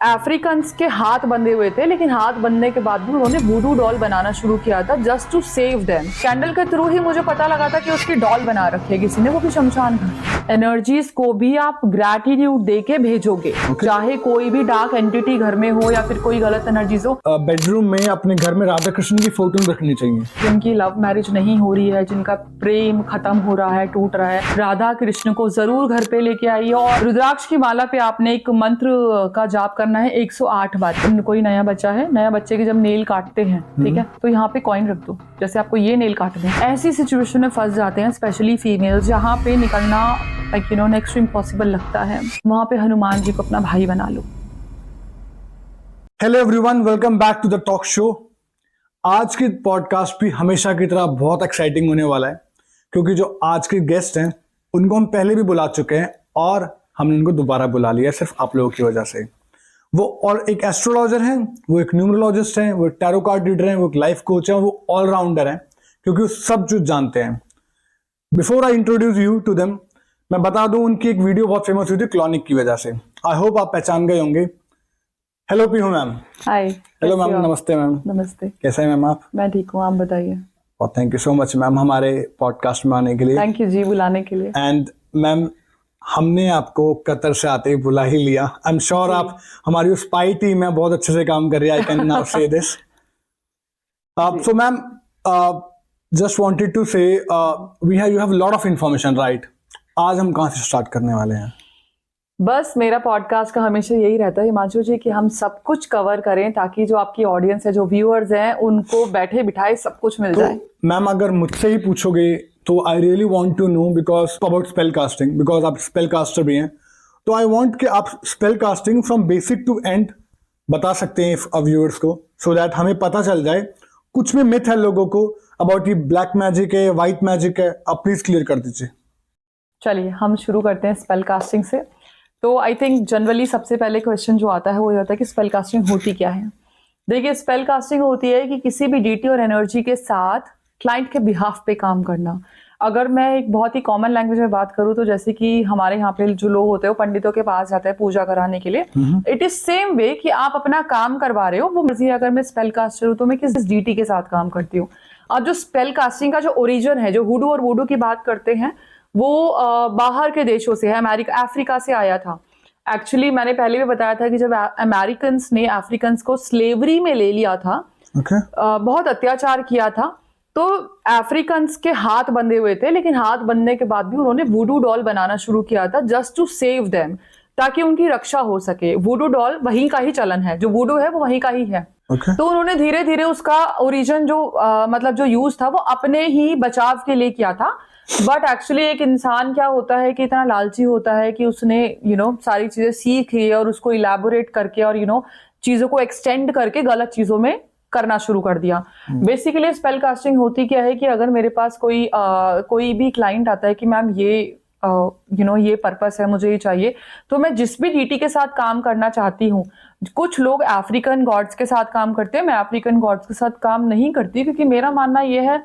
Africans के हाथ बंधे हुए थे, लेकिन हाथ बंधने के बाद भी उन्होंने वूडू डॉल बनाना शुरू किया था just to save them. Candle के थ्रू ही मुझे पता लगा था कि उसकी डॉल बना रखी है किसी ने, वो भी शमशान घाट। एनर्जीज को भी आप ग्रैटिट्यूड दे के भेजोगे, चाहे कोई भी डार्क एंटिटी घर में हो या फिर कोई गलत एनर्जीज हो। बेडरूम में अपने घर में राधा कृष्ण की फोटो रखनी चाहिए। जिनकी लव मैरिज नहीं हो रही है, जिनका प्रेम खत्म हो रहा है, टूट रहा है, राधा कृष्ण को जरूर घर पे लेके आइए। और रुद्राक्ष की माला पे आपने एक मंत्र का जाप करना है 108 बार। कोई नया बच्चा है, नया बच्चे के जब नेल काटते हैं, ठीक है, तो यहाँ पे कॉइन रख दो। जैसे आपको ये नेल काटने हैं, ऐसी सिचुएशन में फंस जाते हैं स्पेशली फीमेल्स, जहाँ पे निकलना like you know next to impossible लगता है। वहां पे हनुमान जी को अपना भाई बना लो। Hello everyone, welcome back to the talk show. आज की पॉडकास्ट भी हमेशा की तरह बहुत एक्साइटिंग होने वाला है, क्योंकि जो आज के गेस्ट हैं उनको हम पहले भी बुला चुके हैं और हमने उनको दोबारा बुला लिया सिर्फ आप लोगों की वजह से। वो और एक एस्ट्रोलॉजर हैं, वो एक न्यूमरोलॉजिस्ट हैं, वो एक टैरो कार्ड रीडर हैं, वो एक लाइफ कोच हैं, वो ऑलराउंडर हैं, क्योंकि वो सब कुछ जानते हैं। Before I introduce you to them, मैं बता दूं उनकी एक वीडियो बहुत फेमस हुई थी क्लॉनिक की वजह से। आई होप आप पहचान गए होंगे। Hello Pihu ma'am. Hi. Hello ma'am, namaste ma'am. Namaste. कैसे हैं मैम आप? मैं ठीक हूँ, आप बताइए। और thank you so much ma'am हमारे पॉडकास्ट में आने के लिए। थैंक यू जी बुलाने के लिए। एंड मैम, हमने आपको कतर से आते ही बुला ही लिया। आई एम श्योर आप हमारी स्पाई टीम है बहुत अच्छे से काम कर रही है। I can now say this. So ma'am, just wanted to say you have lot of information, right? आज हम कहाँ से स्टार्ट करने वाले हैं? बस मेरा पॉडकास्ट का हमेशा यही रहता है हिमांशु जी कि हम सब कुछ कवर करें ताकि जो आपकी ऑडियंस है, जो व्यूअर्स हैं, उनको बैठे बिठाए सब कुछ मिल जाए। मैम अगर मुझसे ही पूछोगे तो I really want to know because about spell casting, because आप स्पेल कास्टर भी हैं, तो आई वांट कि आप spell casting from basic to end बता सकते हैं व्यूअर्स को, सो दैट हमें पता चल जाए। कुछ भी मिथ है लोगों को अबाउट ये ब्लैक मैजिक है, व्हाइट मैजिक है, आप प्लीज क्लियर कर दीजिए। चलिए हम शुरू करते हैं स्पेल कास्टिंग से। तो आई थिंक जनरली सबसे पहले क्वेश्चन जो आता है वो ये होता है कि स्पेल कास्टिंग होती क्या है। देखिए, स्पेल कास्टिंग होती है कि किसी भी डीटी और एनर्जी के साथ क्लाइंट के बिहाफ पे काम करना। अगर मैं एक बहुत ही कॉमन लैंग्वेज में बात करूं तो जैसे कि हमारे यहाँ पे जो लोग होते हैं वो पंडितों के पास जाते हैं पूजा कराने के लिए। इट इज सेम वे कि आप अपना काम करवा रहे हो, वो मर्जी। अगर मैं स्पेल कास्टर हूं तो मैं किस डीटी के साथ काम करती हूँ। और जो स्पेल कास्टिंग का जो ओरिजिन है, जो हुडू और वुडू की बात करते हैं, वो बाहर के देशों से है, अफ्रीका से आया था। एक्चुअली मैंने पहले भी बताया था कि जब अमेरिकन्स ने अफ्रीकन्स को स्लेवरी में ले लिया था, बहुत अत्याचार किया था, तो अफ्रीकन्स के हाथ बंधे हुए थे, लेकिन हाथ बंधने के बाद भी उन्होंने वुडू डॉल बनाना शुरू किया था जस्ट टू सेव देम, ताकि उनकी रक्षा हो सके। वुडू डॉल वहीं का ही चलन है, जो वुडू है वो वहीं का ही है। तो उन्होंने धीरे धीरे उसका ओरिजिन जो मतलब जो यूज था वो अपने ही बचाव के लिए किया था। बट एक्चुअली एक इंसान क्या होता है कि इतना लालची होता है कि उसने सारी चीजें सीख ली और उसको इलेबोरेट करके और चीजों को एक्सटेंड करके गलत चीजों में करना शुरू कर दिया। बेसिकली स्पेल कास्टिंग होती क्या है कि अगर मेरे पास कोई भी क्लाइंट आता है कि मैम ये ये पर्पस है, मुझे ये चाहिए, तो मैं जिस भी डीटी के साथ काम करना चाहती हूँ। कुछ लोग अफ्रीकन गॉड्स के साथ काम करते हैं, मैं अफ्रीकन गॉड्स के साथ काम नहीं करती, क्योंकि मेरा मानना यह है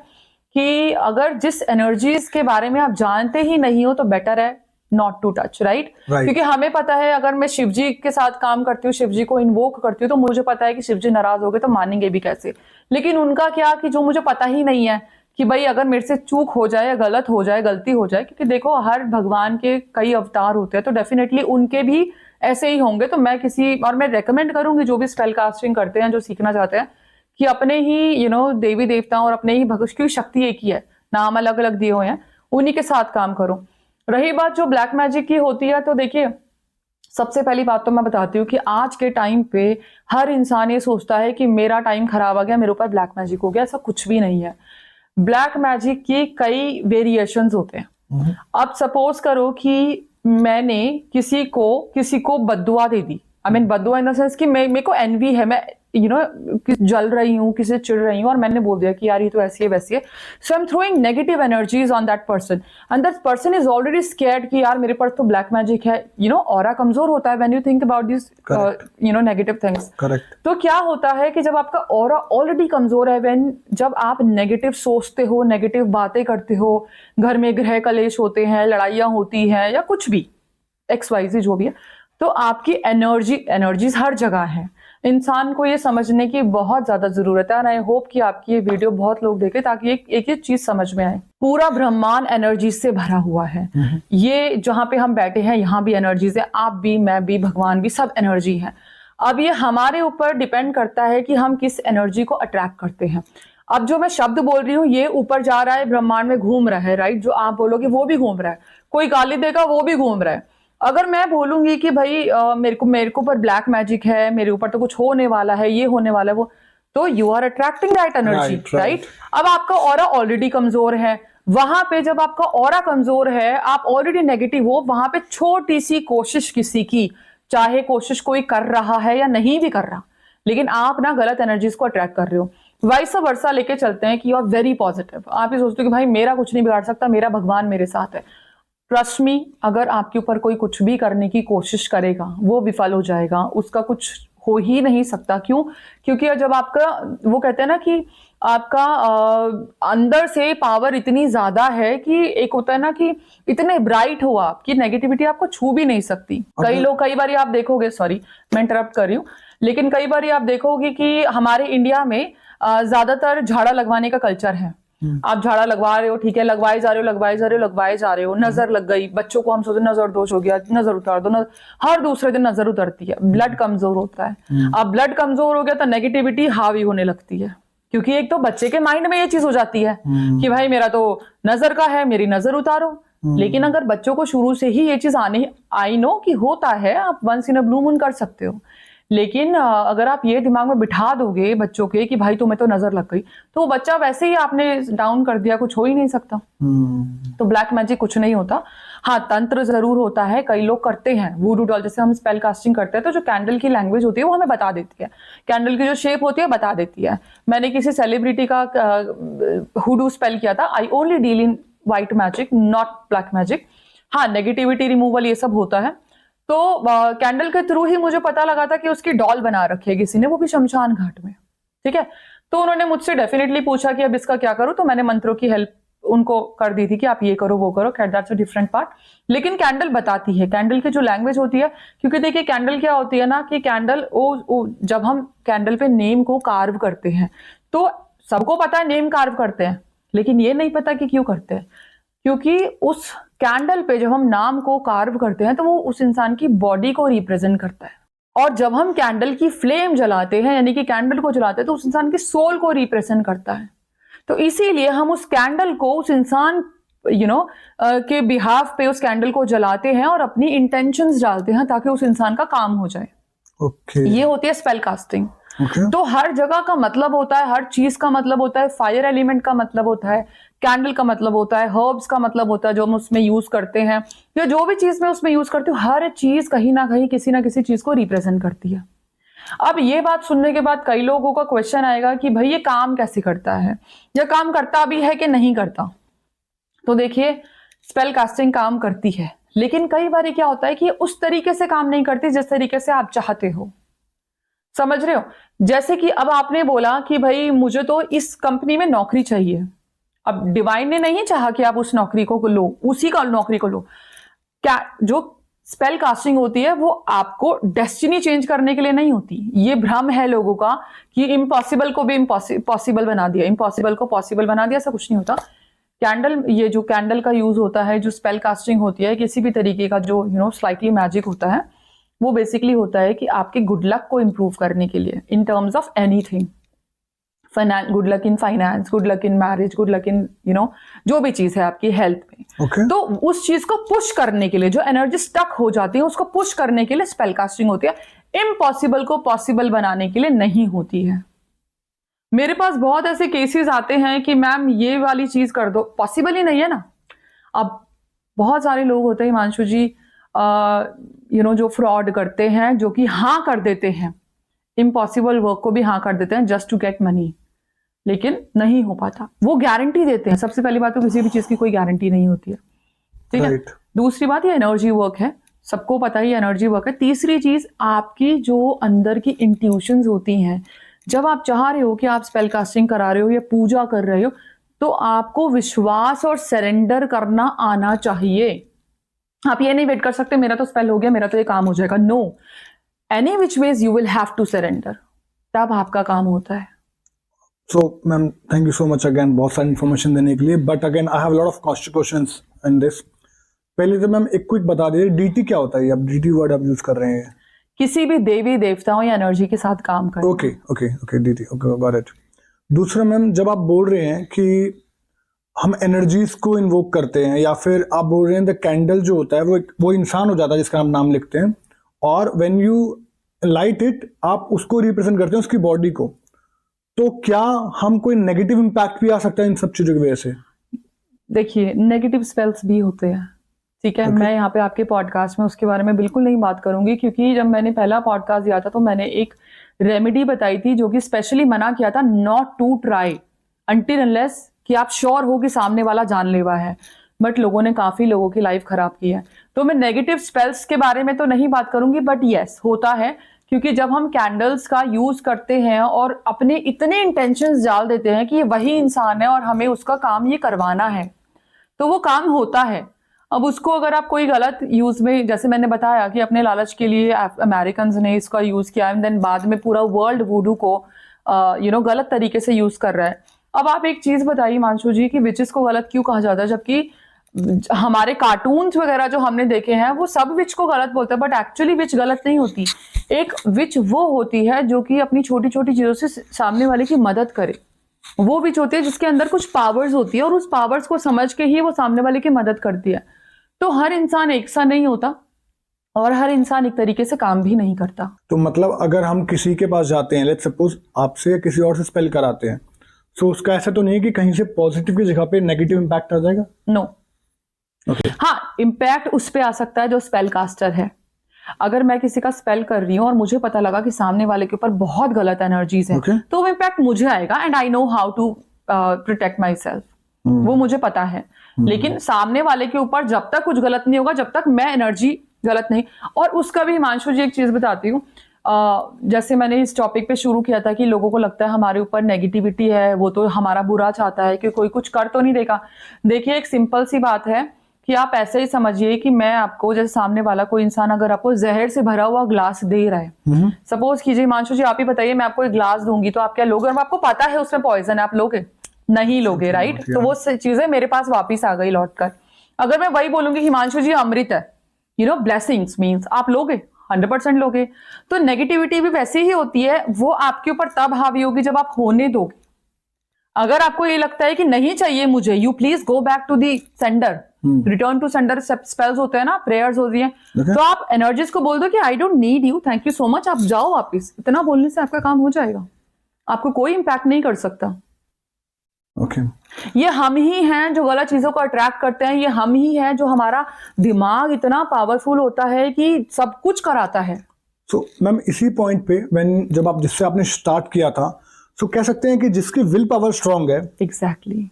कि अगर जिस एनर्जीज के बारे में आप जानते ही नहीं हो तो बेटर है नॉट टू टच, राइट? क्योंकि हमें पता है अगर मैं शिव जी के साथ काम करती हूँ, शिव जी को इन्वोक करती हूँ, तो मुझे पता है कि शिव जी नाराज हो गए तो मानेंगे भी कैसे। लेकिन उनका क्या कि जो मुझे पता ही नहीं है कि भाई अगर मेरे से चूक हो जाए या गलत हो जाए, गलती हो जाए, क्योंकि देखो हर भगवान के कई अवतार होते हैं, तो डेफिनेटली उनके भी ऐसे ही होंगे। तो मैं मैं रेकमेंड करूंगी जो भी स्पेल कास्टिंग करते हैं, जो सीखना चाहते हैं, कि अपने ही देवी देवताओं और अपने ही भगवान की शक्ति एक ही है, नाम अलग अलग दिए हुए हैं, उन्हीं के साथ काम करो। रही बात जो ब्लैक मैजिक की होती है, तो देखिए सबसे पहली बात तो मैं बताती हूँ कि आज के टाइम पे हर इंसान ये सोचता है कि मेरा टाइम खराब आ गया, मेरे ऊपर ब्लैक मैजिक हो गया। ऐसा कुछ भी नहीं है। ब्लैक मैजिक की कई वेरिएशंस होते हैं। अब सपोज करो कि मैंने किसी को बद्दुआ दे दी। आई मीन बद्दुआ इन द सेंस कि मेरे को एनवी है, मैं जल रही हूँ, किसी से चिढ़ रही हूँ और मैंने बोल दिया कि यार ये तो ऐसी है वैसी है। So I am throwing negative energies on that person and that person is already scared कि यार मेरे पास तो ब्लैक मैजिक है। ऑरा कमजोर होता है when you think about this negative things. तो क्या होता है कि जब आपका ऑरा ऑलरेडी कमजोर है, जब आप नेगेटिव सोचते हो, नेगेटिव बातें करते हो, घर में गृह कलेश होते हैं, लड़ाइयां होती हैं या कुछ भी XYZ जो भी है, तो आपकी एनर्जीज हर जगह है। इंसान को ये समझने की बहुत ज्यादा जरूरत है, और आई होप कि आपकी ये वीडियो बहुत लोग देखें ताकि एक चीज समझ में आए। पूरा ब्रह्मांड एनर्जी से भरा हुआ है। ये जहां पे हम बैठे हैं यहाँ भी एनर्जीज है, आप भी, मैं भी, भगवान भी, सब एनर्जी है। अब ये हमारे ऊपर डिपेंड करता है कि हम किस एनर्जी को अट्रैक्ट करते हैं। अब जो मैं शब्द बोल रही हूँ ये ऊपर जा रहा है, ब्रह्मांड में घूम रहा है, राइट? जो आप बोलोगे वो भी घूम रहा है, कोई गाली देगा वो भी घूम रहा है। अगर मैं बोलूंगी कि भाई मेरे को ऊपर ब्लैक मैजिक है, मेरे ऊपर तो कुछ होने वाला है, ये होने वाला है, वो, तो you are attracting that energy, right? अब आपका ऑरा ऑलरेडी कमजोर है, वहां पे जब आपका ऑरा कमजोर है, आप ऑलरेडी नेगेटिव हो, वहां पे छोटी सी कोशिश किसी की, चाहे कोशिश कोई कर रहा है या नहीं भी कर रहा, लेकिन आप ना गलत एनर्जीज को अट्रैक्ट कर रहे हो। वाइस वर्सा लेके चलते हैं कि यू आर वेरी पॉजिटिव, आप ये सोचते हो कि भाई मेरा कुछ नहीं बिगाड़ सकता, मेरा भगवान मेरे साथ है। ट्रस्ट मी, अगर आपके ऊपर कोई कुछ भी करने की कोशिश करेगा वो विफल हो जाएगा, उसका कुछ हो ही नहीं सकता। क्यों? क्योंकि जब आपका, वो कहते हैं ना कि आपका अंदर से पावर इतनी ज्यादा है कि एक होता है ना कि इतने ब्राइट हो आप कि नेगेटिविटी आपको छू भी नहीं सकती। कई बार आप देखोगे, सॉरी मैं इंटरप्ट कर रही हूँ, लेकिन कई बार आप देखोगे कि हमारे इंडिया में ज्यादातर झाड़ा लगवाने का कल्चर है। आप झाड़ा लगवा रहे हो, ठीक है, लगवाए जा रहे हो, नजर लग गई, बच्चों को हम सोचते नजर दोष हो गया, नजर उतार दो, हर दूसरे दिन नजर उतरती है। ब्लड कमजोर होता है, अब ब्लड कमजोर हो गया तो नेगेटिविटी हावी होने लगती है, क्योंकि एक तो बच्चे के माइंड में ये चीज हो जाती है कि भाई मेरा तो नजर का है, मेरी नजर उतारो। लेकिन अगर बच्चों को शुरू से ही ये चीज आई नो कि होता है, आप once in a blue moon कर सकते हो, लेकिन अगर आप ये दिमाग में बिठा दोगे बच्चों के कि भाई तुम्हें तो नजर लग गई, तो वो बच्चा वैसे ही आपने डाउन कर दिया, कुछ हो ही नहीं सकता। तो ब्लैक मैजिक कुछ नहीं होता। हाँ, तंत्र जरूर होता है, कई लोग करते हैं वुडू डॉल, जैसे हम स्पेल कास्टिंग करते हैं तो जो कैंडल की लैंग्वेज होती है वो हमें बता देती है, कैंडल की जो शेप होती है बता देती है। मैंने किसी सेलिब्रिटी का हुडू स्पेल किया था। I only deal in white magic, not black magic. हाँ, नेगेटिविटी रिमूवल ये सब होता है। तो कैंडल के थ्रू ही मुझे पता लगा था कि उसकी डॉल बना रखी है किसी ने, वो भी शमशान घाट में, ठीक है। तो उन्होंने मुझसे डेफिनेटली पूछा कि अब इसका क्या करूं, तो मैंने मंत्रों की हेल्प उनको कर दी थी कि आप ये करो वो करो, खैर दैट्स अ डिफरेंट पार्ट। लेकिन कैंडल बताती है, कैंडल की जो लैंग्वेज होती है, क्योंकि देखिए कैंडल क्या होती है ना कि कैंडल जब हम कैंडल पे नेम को कार्व करते हैं तो सबको पता है नेम कार्व करते हैं, लेकिन ये नहीं पता कि क्यों करते हैं। क्योंकि उस कैंडल पे जब हम नाम को कार्व करते हैं तो वो उस इंसान की बॉडी को रिप्रेजेंट करता है, और जब हम कैंडल की फ्लेम जलाते हैं यानी कि कैंडल को जलाते हैं तो उस इंसान की सोल को रिप्रेजेंट करता है। तो इसीलिए हम उस कैंडल को उस इंसान के बिहाफ पे उस कैंडल को जलाते हैं और अपनी इंटेंशंस डालते हैं ताकि उस इंसान का काम हो जाए। ये होती है स्पेल कास्टिंग। तो हर जगह का मतलब होता है, हर चीज का मतलब होता है। फायर एलिमेंट का मतलब होता है, कैंडल का मतलब होता है, हर्ब्स का मतलब होता है जो हम उसमें यूज करते हैं, या जो भी चीज मैं उसमें यूज करती हूँ, हर चीज कहीं ना कहीं किसी ना किसी चीज को रिप्रेजेंट करती है। अब ये बात सुनने के बाद कई लोगों का क्वेश्चन आएगा कि भाई ये काम कैसे करता है, या काम करता भी है कि नहीं करता। तो देखिए, स्पेल कास्टिंग काम करती है, लेकिन कई बार क्या होता है कि उस तरीके से काम नहीं करती जिस तरीके से आप चाहते हो। समझ रहे हो? जैसे कि अब आपने बोला कि भाई मुझे तो इस कंपनी में नौकरी चाहिए। अब डिवाइन ने नहीं चाहा कि आप उस नौकरी को लो, उसी का नौकरी को लो। क्या जो स्पेल कास्टिंग होती है वो आपको डेस्टिनी चेंज करने के लिए नहीं होती। ये भ्रम है लोगों का कि इम्पॉसिबल को भी पॉसिबल बना दिया, इम्पॉसिबल को पॉसिबल बना दिया, ऐसा कुछ नहीं होता। कैंडल, ये जो कैंडल का यूज होता है, जो स्पेल कास्टिंग होती है, किसी भी तरीके का जो स्लाइटली मैजिक होता है, वो बेसिकली होता है कि आपके गुड लक को इंप्रूव करने के लिए in terms of anything. Good luck in finance, good luck in marriage, good luck in जो भी चीज है आपकी हेल्थ में। तो उस चीज को पुश करने के लिए, जो एनर्जी स्टक हो जाती है उसको पुश करने के लिए स्पेल कास्टिंग होती है। इम्पॉसिबल को पॉसिबल बनाने के लिए नहीं होती है। मेरे पास बहुत ऐसे केसेस आते हैं कि मैम ये वाली चीज कर दो, पॉसिबल ही नहीं है ना। अब बहुत सारे लोग होते हैं हिमांशु जी, जो फ्रॉड करते हैं, जो कि हाँ कर देते हैं, इम्पॉसिबल वर्क को भी हाँ कर देते हैं जस्ट टू गेट मनी, लेकिन नहीं हो पाता। वो गारंटी देते हैं। सबसे पहली बात तो किसी भी चीज की कोई गारंटी नहीं होती है, ठीक है। दूसरी बात, ये एनर्जी वर्क है, सबको पता ही एनर्जी वर्क है। तीसरी चीज, आपकी जो अंदर की इंट्यूशंस होती हैं, जब आप चाह रहे हो कि आप स्पेल कास्टिंग करा रहे हो या पूजा कर रहे हो, तो आपको विश्वास और सरेंडर करना आना चाहिए। आप ये नहीं वेट कर सकते मेरा तो स्पेल हो गया, मेरा तो ये काम हो जाएगा। No, any which ways you will have to surrender, तब आपका काम होता है। So ma'am thank you so much again बहुत सारी इन्फॉर्मेशन देने के लिए, but again I have lot of questions in this. पहले तो मैम एक क्विक बता दीजिए डीटी क्या होता है, आप डीटी वर्ड आप यूज कर रहे हैं? किसी भी देवी देवताओं या एनर्जी के साथ काम करना। ओके ओके ओके डीटी, ओके गॉट इट। दूसरा मैम, जब आप बोल रहे हैं कि हम एनर्जीज को इन्वोक करते हैं, या फिर आप बोल रहे हैं द कैंडल जो होता है वो इंसान हो जाता है जिसका हम नाम लिखते हैं, और व्हेन यू लाइट इट आप उसको रिप्रेजेंट करते हैं, उसकी बॉडी को, तो क्या हम कोई नेगेटिव इम्पैक्ट भी आ सकता है इन सब चीजों की वजह से? देखिए, नेगेटिव स्पेल्स भी होते हैं, ठीक है। Okay. मैं यहाँ पे आपके पॉडकास्ट में उसके बारे में बिल्कुल नहीं बात करूंगी, क्योंकि जब मैंने पहला पॉडकास्ट दिया था तो मैंने एक रेमेडी बताई थी जो कि स्पेशली मना किया था not to try until unless कि आप श्योर हो कि सामने वाला जानलेवा है। बट लोगों ने काफी लोगों की लाइफ खराब की है। तो मैं नेगेटिव स्पेल्स के बारे में तो नहीं बात करूंगी, बट यस होता है, क्योंकि जब हम कैंडल्स का यूज करते हैं और अपने इतने इंटेंशंस डाल देते हैं कि ये वही इंसान है और हमें उसका काम ये करवाना है, तो वो काम होता है। अब उसको अगर आप कोई गलत यूज में, जैसे मैंने बताया कि अपने लालच के लिए अमेरिकन ने इसका यूज किया एंड देन बाद में पूरा वर्ल्ड वूडू को गलत तरीके से यूज कर रहा है। अब आप एक चीज बताइए हिमांशु जी कि विचेस को गलत क्यों कहा जाता है, जबकि हमारे कार्टून्स वगैरह जो हमने देखे हैं वो सब विच को गलत बोलते हैं, बट एक्चुअली विच गलत नहीं होती। एक विच वो होती है जो कि अपनी छोटी छोटी चीजों से सामने वाले की मदद करे। वो विच होती है जिसके अंदर कुछ पावर्स होती है और उस पावर्स को समझ के ही वो सामने वाले की मदद करती है। तो हर इंसान एक सा नहीं होता और हर इंसान एक तरीके से काम भी नहीं करता। तो मतलब अगर हम किसी के पास जाते हैं, लेट्स सपोज आपसे या किसी और से स्पेल कराते हैं, तो उसका ऐसा तो नहीं है कि कहीं से पॉजिटिव की जगह पे नेगेटिव इम्पैक्ट आ जाएगा? नो। ओके। हाँ, इम्पैक्ट उस पे आ सकता है जो स्पेल कास्टर है। अगर मैं किसी का स्पेल कर रही हूँ और मुझे पता लगा कि सामने वाले के ऊपर बहुत गलत एनर्जीज हैं, Okay. तो वो इम्पैक्ट मुझे आएगा and I know how to protect my self, वो मुझे पता है। लेकिन सामने वाले के ऊपर जब तक कुछ गलत नहीं होगा, जब तक मैं एनर्जी गलत नहीं। और उसका भी हिमांशु जी एक चीज बताती हूँ, जैसे मैंने इस टॉपिक पे शुरू किया था कि लोगों को लगता है हमारे ऊपर नेगेटिविटी है, वो तो हमारा बुरा चाहता है कि कोई कुछ कर तो नहीं देगा। देखिए, एक सिंपल सी बात है कि आप ऐसे ही समझिए कि मैं आपको, जैसे सामने वाला कोई इंसान अगर आपको जहर से भरा हुआ ग्लास दे रहा है, सपोज कीजिए हिमांशु जी आप ही बताइए मैं आपको एक ग्लास दूंगी, तो आप क्या लोगे? और आपको पता है उसमें पॉइजन है, आप लोगे? नहीं लोगे, राइट? तो वो चीजें मेरे पास वापिस आ गई लौट कर। अगर मैं वही बोलूंगी हिमांशु जी अमृत है, ब्लेसिंग्स मीन्स, आप लोगे? 100% लोगे। तो नेगेटिविटी भी वैसी ही होती है, वो आपके ऊपर तब हावी होगी जब आप होने दोगे। अगर आपको ये लगता है कि नहीं चाहिए मुझे, you please go back to the sender, return to sender spells होते हैं ना, प्रेयर्स होती हैं, तो आप एनर्जीज को बोल दो कि I don't need you, thank you so much, आप जाओ वापिस। इतना बोलने से आपका काम हो जाएगा, आपको कोई इंपैक्ट नहीं कर सकता। Okay. ये हम ही हैं जो गलत चीजों को अट्रैक्ट करते हैं, ये हम ही हैं जो हमारा दिमाग इतना पावरफुल होता है कि सब कुछ कराता है। So, मैम इसी पॉइंट पे जब आप जिससे आपने स्टार्ट किया था, तो कह सकते हैं कि जिसकी विल पावर स्ट्रांग है, एग्जैक्टली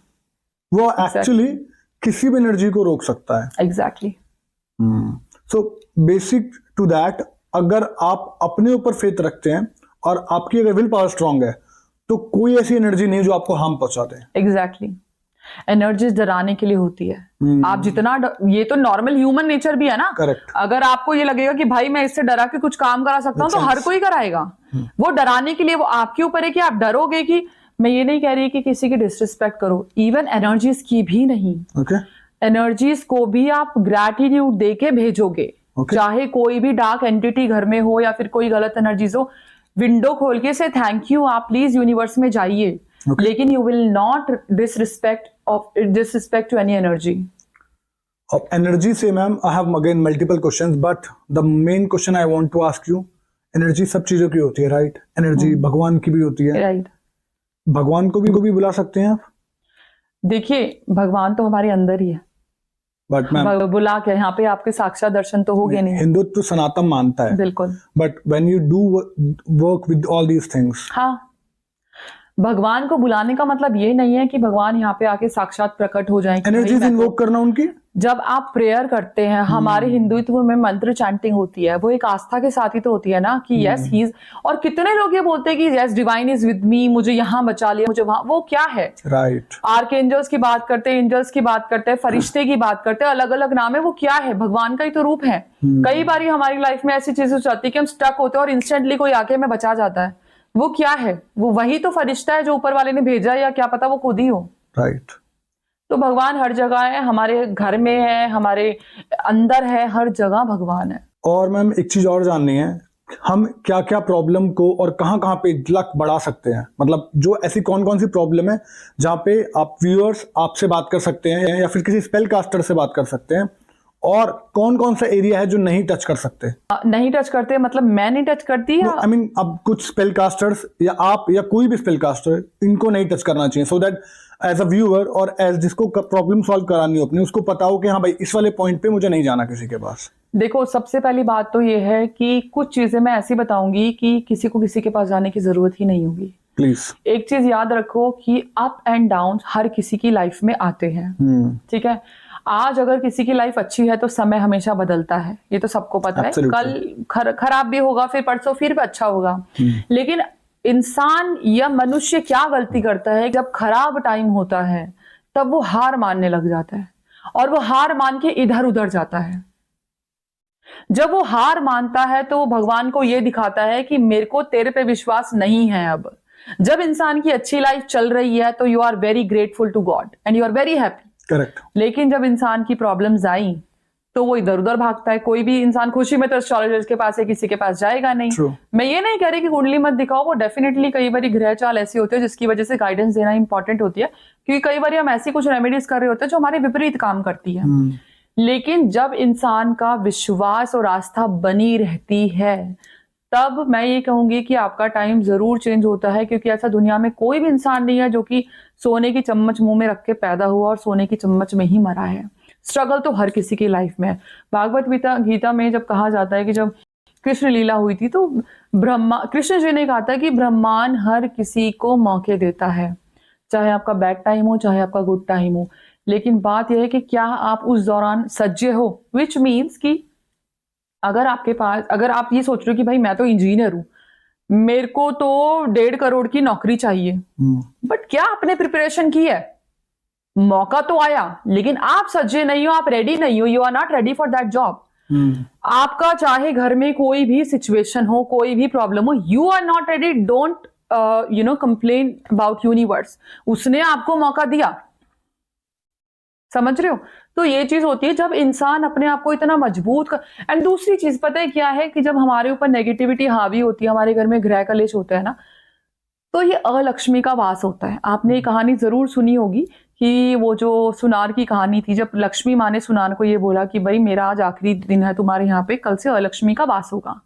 वो एक्चुअली किसी भी एनर्जी को रोक सकता है। Exactly. So basic to that, अगर आप अपने ऊपर फेथ रखते हैं और आपकी अगर विल पावर स्ट्रांग है, तो कोई ऐसी एनर्जी नहीं जो आपको हार्म पहुंचा दे। एग्जैक्टली। एनर्जी डराने के लिए होती है। आप जितना ये तो नॉर्मल ह्यूमन नेचर भी है ना। करेक्ट। अगर आपको ये लगेगा कि भाई मैं इससे डरा के कुछ काम करा सकता हूँ, तो हर कोई कराएगा। वो डराने के लिए, वो आपके ऊपर है कि आप डरोगे। कि मैं ये नहीं कह रही कि किसी की डिसरिस्पेक्ट करो, इवन एनर्जीज की भी नहीं। okay. एनर्जीज को भी आप ग्रैटिट्यूड दे के भेजोगे। चाहे कोई भी डार्क एंटिटी घर में हो या फिर कोई गलत एनर्जीज हो, विंडो खोल के से थैंक यू, आप प्लीज यूनिवर्स में जाइए। लेकिन you will not disrespect to any energy. अब एनर्जी से ma'am I have again multiple questions, but the main question I want to ask you, energy सब चीजों की होती है, राइट? एनर्जी भगवान की भी होती है, राइट? भगवान को भी बुला सकते हैं आप? देखिए, भगवान तो हमारे अंदर ही है, बट मैम बुला के यहाँ पे आपके साक्षात दर्शन तो हो गए नहीं। हिंदुत्व सनातन मानता है, बिल्कुल। But when you do work with all these things, हाँ, भगवान को बुलाने का मतलब ये नहीं है कि भगवान यहाँ पे आके साक्षात प्रकट हो जाएं कि भाई एनर्जीज मैं तो- इन्वोक करना उनकी। जब आप प्रेयर करते हैं, हमारे हिंदुत्व में मंत्र चैंटिंग होती है, वो एक आस्था के साथ ही तो होती है ना कि यस ही इज। और कितने लोग ये बोलते हैं कि yes divine is with me, मुझे यहाँ बचा लिया, मुझे वहां, वो क्या है? राइट। आर्क एंजल्स की बात करते हैं, एंजल्स की बात करते हैं, फरिश्ते की बात करते हैं, अलग अलग नाम है, वो क्या है? भगवान का ही तो रूप है। कई बार हमारी लाइफ में ऐसी चीजें हो जाती है कि हम स्टक होते हैं और इंस्टेंटली कोई आके हमें बचा जाता है। वो क्या है? वो वही तो फरिश्ता है जो ऊपर वाले ने भेजा है, या क्या पता वो खुद ही हो। राइट। तो भगवान हर जगह है, हमारे घर में है, हमारे अंदर है, हर जगह भगवान है। और मैम एक चीज और जाननी है, हम क्या क्या प्रॉब्लम को और कहाँ कहाँ पे लक बढ़ा सकते हैं, मतलब जो ऐसी कौन कौन सी प्रॉब्लम है जहाँ पे आप व्यूअर्स आपसे बात कर सकते हैं या फिर किसी स्पेल कास्टर से बात कर सकते हैं, और कौन कौन सा एरिया है जो नहीं टच कर सकते? नहीं टच करते मतलब मैं नहीं टच करती या आई मीन अब कुछ स्पेल कास्टर्स या आप या कोई भी स्पेल कास्टर इनको नहीं टच करना चाहिए, so that as a viewer और एज जिसको प्रॉब्लम सॉल्व करानी हो अपनी, उसको पता हो कि हाँ भाई इस वाले पॉइंट पे मुझे नहीं जाना किसी के पास। देखो, सबसे पहली बात तो ये है कि कुछ चीजें मैं ऐसी बताऊंगी कि किसी को किसी के पास जाने की जरूरत ही नहीं होगी। प्लीज। एक चीज याद रखो कि अप एंड डाउन हर किसी की लाइफ में आते हैं, ठीक है? आज अगर किसी की लाइफ अच्छी है तो समय हमेशा बदलता है, ये तो सबको पता है। Absolutely. कल खराब भी होगा, फिर परसों फिर भी अच्छा होगा। लेकिन इंसान या मनुष्य क्या गलती करता है, जब खराब टाइम होता है तब वो हार मानने लग जाता है, और वो हार मान के इधर उधर जाता है। जब वो हार मानता है तो वो भगवान को ये दिखाता है कि मेरे को तेरे पे विश्वास नहीं है अब। जब इंसान की अच्छी लाइफ चल रही है तो you are very grateful to God and you are very happy. Correct. लेकिन जब इंसान की प्रॉब्लम्स आई तो वो इधर उधर भागता है। कोई भी इंसान खुशी में तो एस्ट्रोलॉजर्स के पास है, किसी के पास जाएगा नहीं। True. मैं ये नहीं कह रही कि कुंडली मत दिखाओ, वो डेफिनेटली कई बार ग्रह चाल ऐसी होती है जिसकी वजह से गाइडेंस देना इंपॉर्टेंट होती है, क्योंकि कई बार हम ऐसी कुछ रेमेडीज कर रहे होते हैं जो हमारे विपरीत काम करती है। लेकिन जब इंसान का विश्वास और आस्था बनी रहती है तब मैं ये कहूंगी कि आपका टाइम जरूर चेंज होता है, क्योंकि ऐसा दुनिया में कोई भी इंसान नहीं है जो कि सोने की चम्मच मुंह में रख के पैदा हुआ और सोने की चम्मच में ही मरा है। स्ट्रगल तो हर किसी की लाइफ में है। भागवत गीता में जब कहा जाता है कि जब कृष्ण लीला हुई थी तो कृष्ण जी ने कहा था कि ब्रह्मांड हर किसी को मौके देता है, चाहे आपका बैड टाइम हो चाहे आपका गुड टाइम हो। लेकिन बात यह है कि क्या आप उस दौरान सज्जे हो, विच मीन्स कि अगर आपके पास, अगर आप ये सोच रहे हो कि भाई मैं तो इंजीनियर हूं, मेरे को तो 1.5 करोड़ की नौकरी चाहिए, बट क्या आपने प्रिपरेशन की है? मौका तो आया लेकिन आप सज्जे नहीं हो, आप रेडी नहीं हो, you are not ready for that job. आपका चाहे घर में कोई भी सिचुएशन हो, कोई भी प्रॉब्लम हो, you are not ready, don't complain about universe. उसने आपको मौका दिया, समझ रहे हो? तो ये चीज होती है जब इंसान अपने आप को इतना मजबूत कर। एंड दूसरी चीज पता है क्या है कि जब हमारे ऊपर नेगेटिविटी हावी होती है, हमारे घर में गृह कलेश होता है ना, तो ये अलक्ष्मी का वास होता है। आपने ये कहानी जरूर सुनी होगी कि वो जो सुनार की कहानी थी, जब लक्ष्मी माँ ने सुनार को ये बोला कि भाई मेरा आज आखिरी दिन है तुम्हारे यहाँ पे, कल से अलक्ष्मी का वास होगा।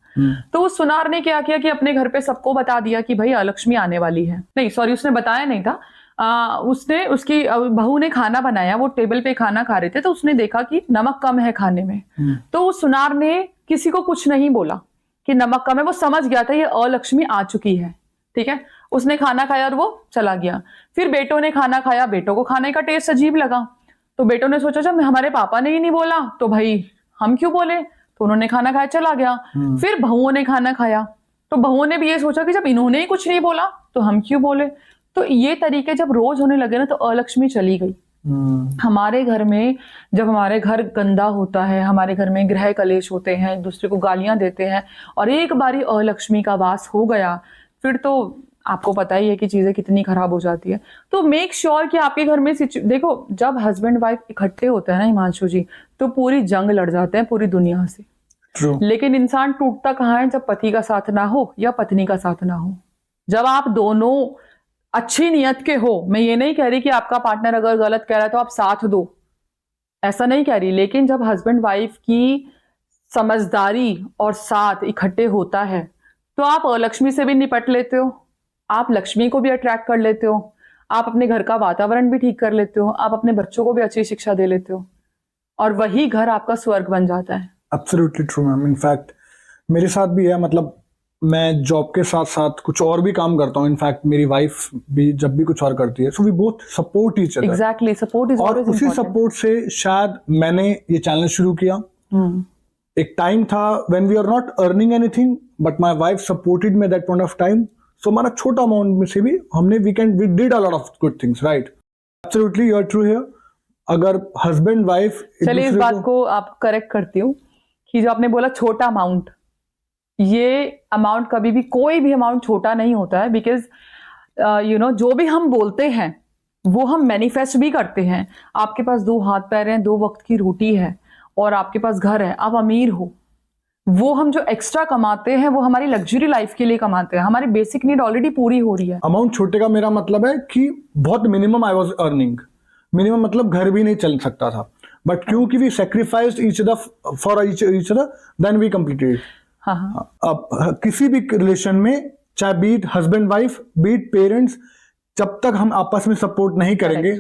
तो उस सुनार ने क्या किया कि अपने घर पे सबको बता दिया कि भाई अलक्ष्मी आने वाली है। नहीं सॉरी, उसने बताया नहीं था, उसने, उसकी बहू ने खाना बनाया, वो टेबल पे खाना खा रहे थे तो उसने देखा कि नमक कम है खाने में। तो उस सुनार ने किसी को कुछ नहीं बोला कि नमक कम है, वो समझ गया था ये अलक्ष्मी आ चुकी है, ठीक है। उसने खाना खाया और वो चला गया। फिर बेटों ने खाना खाया, बेटों को खाने का टेस्ट अजीब लगा, तो बेटों ने सोचा जब हमारे पापा ने ही नहीं बोला तो भाई हम क्यों बोले, तो उन्होंने खाना खाया, चला गया। फिर बहुओं ने खाना खाया तो बहुओं ने भी ये सोचा कि जब इन्होंने ही कुछ नहीं बोला तो हम क्यों बोले। तो ये तरीके जब रोज होने लगे ना तो अलक्ष्मी चली गई। हमारे घर में जब हमारे घर गंदा होता है, हमारे घर में गृह कलेश होते हैं, एक दूसरे को गालियां देते हैं, और एक बारी अलक्ष्मी का वास हो गया, फिर तो आपको पता ही है कि चीजें कितनी खराब हो जाती है। तो मेक श्योर कि आपके घर में देखो, जब हस्बैंड वाइफ इकट्ठे होते हैं ना हिमांशु जी, तो पूरी जंग लड़ जाते हैं पूरी दुनिया से। True. लेकिन इंसान टूटता कहाँ है, जब पति का साथ ना हो या पत्नी का साथ ना हो। जब आप दोनों अच्छी नियत के हो, मैं ये नहीं कह रही कि आपका पार्टनर अगर गलत कह रहा है तो आप साथ दो, ऐसा नहीं कह रही, लेकिन जब हस्बैंड वाइफ की समझदारी और साथ इकट्ठे होता है तो आप लक्ष्मी से भी निपट लेते हो, आप लक्ष्मी को भी अट्रैक्ट कर लेते हो, आप अपने घर का वातावरण भी ठीक कर लेते हो, आप अपने बच्चों को भी अच्छी शिक्षा दे लेते हो, और वही घर आपका स्वर्ग बन जाता है। Absolutely true ma'am. इनफैक्ट मेरे साथ भी है, मतलब मैं जॉब के साथ साथ कुछ और भी काम करता हूँ, इनफैक्ट मेरी वाइफ भी जब भी कुछ और करती है, so we both support each other. Exactly, support is और ऑलवेज उसी इम्पोर्टेंट। सपोर्ट से शायद मैंने ये चैनल शुरू किया। एक टाइम था when we are not earning anything but my wife supported me that point of time, so हमारा छोटा अमाउंट में से भी हमने we did a lot of good things, right? Absolutely you are true here. अगर husband wife चलिए इस बात को आप करेक्ट करती हूँ कि जो आपने बोला छोटा अमाउंट, ये अमाउंट कभी भी, कोई भी अमाउंट छोटा नहीं होता है, बिकॉज जो भी हम बोलते हैं वो हम मैनिफेस्ट भी करते हैं। आपके पास 2 हाथ पैर हैं, 2 वक्त की रोटी है और आपके पास घर है, आप अमीर हो, वो हम जो एक्स्ट्रा कमाते हैं वो हमारी लग्जरी लाइफ के लिए कमाते हैं, हमारी बेसिक नीड ऑलरेडी पूरी हो रही है। अमाउंट छोटे का मेरा मतलब है कि बहुत minimum I was earning, minimum मतलब घर भी नहीं चल सकता था, बट क्योंकि we sacrificed each other for each other then we completed. हाँ हाँ, अब किसी भी रिलेशन में, चाहे be it husband wife, be it parents, जब तक हम आपस में सपोर्ट नहीं करेंगे,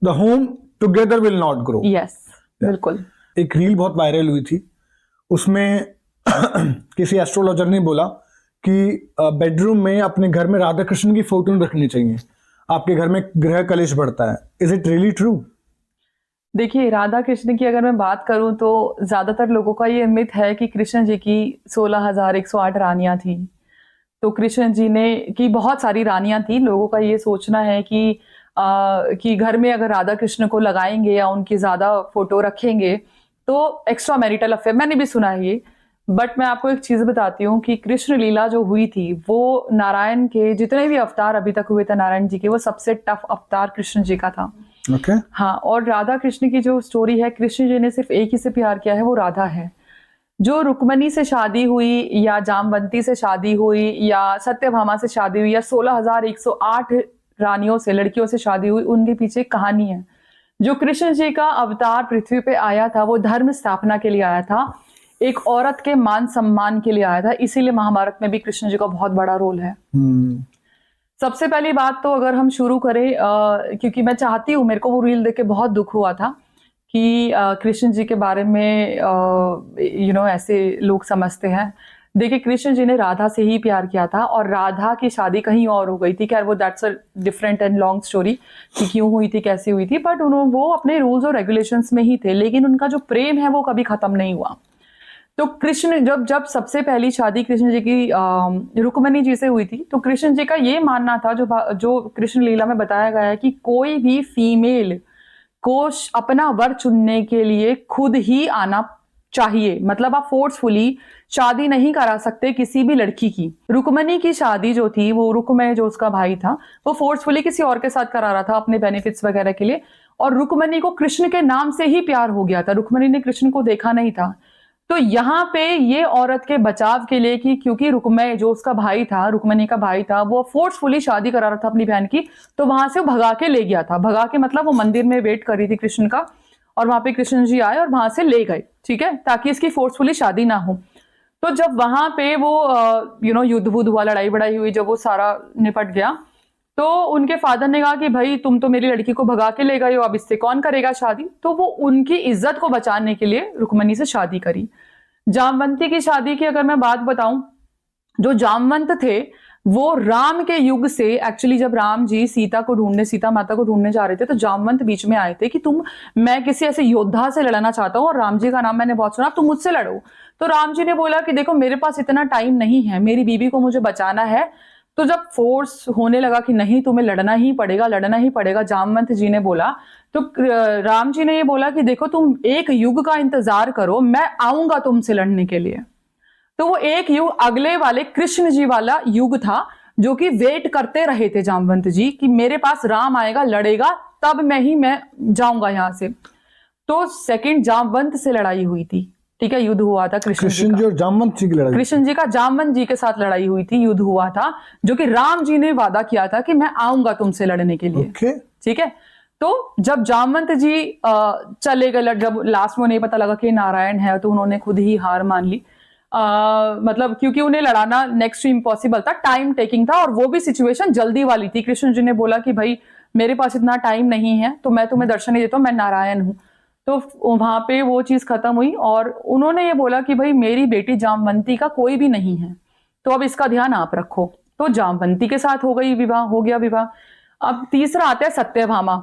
the home together will not grow. Yes, बिल्कुल। एक रील बहुत वायरल हुई थी, उसमें किसी एस्ट्रोलॉजर ने बोला कि बेडरूम में अपने घर में राधा कृष्ण की फोटो रखनी चाहिए, आपके घर में ग्रह कलेश बढ़ता है। Is it really true? देखिए, राधा कृष्ण की अगर मैं बात करूं तो ज्यादातर लोगों का ये मिथ है कि कृष्ण जी की 16,108 रानियां थी। तो कृष्ण जी ने की बहुत सारी रानियां थी। लोगों का ये सोचना है कि घर में अगर राधा कृष्ण को लगाएंगे या उनकी ज्यादा फोटो रखेंगे तो एक्स्ट्रा मैरिटल अफेयर, मैंने भी सुना है ये। बट मैं आपको एक चीज बताती हूँ कि कृष्ण लीला जो हुई थी वो नारायण के जितने भी अवतार अभी तक हुए थे नारायण जी के, वो सबसे टफ अवतार कृष्ण जी का था। Okay. हाँ, और राधा कृष्ण की जो स्टोरी है, कृष्ण जी ने सिर्फ एक ही से प्यार किया है, वो राधा है। जो रुक्मणी से शादी हुई या जामवंती से शादी हुई या सत्यभामा से शादी हुई या 16,108 रानियों से, लड़कियों से शादी हुई, उनके पीछे एक कहानी है। जो कृष्ण जी का अवतार पृथ्वी पे आया था वो धर्म स्थापना के लिए आया था, एक औरत के मान सम्मान के लिए आया था। इसीलिए महाभारत में भी कृष्ण जी का बहुत बड़ा रोल है। सबसे पहली बात तो अगर हम शुरू करें, क्योंकि मैं चाहती हूँ, मेरे को वो रील देख के बहुत दुख हुआ था कि कृष्ण जी के बारे में ऐसे लोग समझते हैं। देखिए, कृष्ण जी ने राधा से ही प्यार किया था और राधा की शादी कहीं और हो गई थी। खैर वो that's a different and long story कि क्यों हुई थी, कैसे हुई थी, बट वो अपने रूल्स और रेगुलेशंस में ही थे, लेकिन उनका जो प्रेम है वो कभी खत्म नहीं हुआ। तो कृष्ण जब सबसे पहली शादी कृष्ण जी की रुक्मणी जी से हुई थी, तो कृष्ण जी का ये मानना था, जो कृष्ण लीला में बताया गया है, कि कोई भी फीमेल को अपना वर चुनने के लिए खुद ही आना चाहिए। मतलब आप फोर्सफुली शादी नहीं करा सकते किसी भी लड़की की। रुक्मणी की शादी जो थी, वो रुक्मय जो उसका भाई था, वो फोर्सफुली किसी और के साथ करा रहा था अपने बेनिफिट्स वगैरह के लिए, और रुक्मणी को कृष्ण के नाम से ही प्यार हो गया था। रुक्मणी ने कृष्ण को देखा नहीं था। तो यहाँ पे ये औरत के बचाव के लिए कि क्योंकि रुक्मय जो उसका भाई था, रुक्मणी का भाई था, वो फोर्सफुली शादी करा रहा था अपनी बहन की, तो वहां से वो भगा के ले गया था। भगा के मतलब वो मंदिर में वेट कर रही थी कृष्ण का, और वहां पे कृष्ण जी आए और वहां से ले गए, ठीक है, ताकि इसकी फोर्सफुली शादी ना हो। तो जब वहां पे वो युद्ध वुद्ध हुआ, लड़ाई बड़ाई हुई, जब वो सारा निपट गया, तो उनके फादर ने कहा कि भाई तुम तो मेरी लड़की को भगा के ले गए हो, अब इससे कौन करेगा शादी। तो वो उनकी इज्जत को बचाने के लिए रुक्मणी से शादी करी। जामवंती की शादी की अगर मैं बात बताऊं, जो जामवंत थे वो राम के युग से, एक्चुअली जब राम जी सीता माता को ढूंढने जा रहे थे, तो जामवंत बीच में आए थे कि मैं किसी ऐसे योद्धा से लड़ना चाहता हूं और राम जी का नाम मैंने बहुत सुना, तुम मुझसे लड़ो। तो राम जी ने बोला कि देखो मेरे पास इतना टाइम नहीं है, मेरी बीबी को मुझे बचाना है। तो जब फोर्स होने लगा कि नहीं तुम्हें लड़ना ही पड़ेगा, जामवंत जी ने बोला, तो राम जी ने ये बोला कि देखो तुम एक युग का इंतजार करो, मैं आऊंगा तुमसे लड़ने के लिए। तो वो एक युग अगले वाले कृष्ण जी वाला युग था, जो कि वेट करते रहे थे जामवंत जी कि मेरे पास राम आएगा, लड़ेगा, तब मैं जाऊंगा यहां से। तो सेकंड जामवंत से लड़ाई हुई थी, ठीक है, युद्ध हुआ था कृष्ण जी और जामवंत जी की लड़ाई, कृष्ण जी का जामवंत जी के साथ लड़ाई हुई थी, युद्ध हुआ था, जो कि राम जी ने वादा किया था कि मैं आऊंगा तुमसे लड़ने के लिए, ठीक है। तो जब जामवंत जी चले गए, जब लास्ट में नहीं पता लगा कि नारायण है, तो उन्होंने खुद ही हार मान ली। मतलब क्योंकि उन्हें लड़ाना नेक्स्ट टू इम्पॉसिबल था, टाइम टेकिंग था, और वो भी सिचुएशन जल्दी वाली थी। कृष्ण जी ने बोला कि भाई मेरे पास इतना टाइम नहीं है, तो मैं तुम्हें दर्शन नहीं देता हूं, मैं नारायण हूं। तो वहां पे वो चीज खत्म हुई और उन्होंने ये बोला कि भाई मेरी बेटी जामवंती का कोई भी नहीं है, तो अब इसका ध्यान आप रखो। तो जामवंती के साथ हो गया विवाह। अब तीसरा आता है सत्यभामा।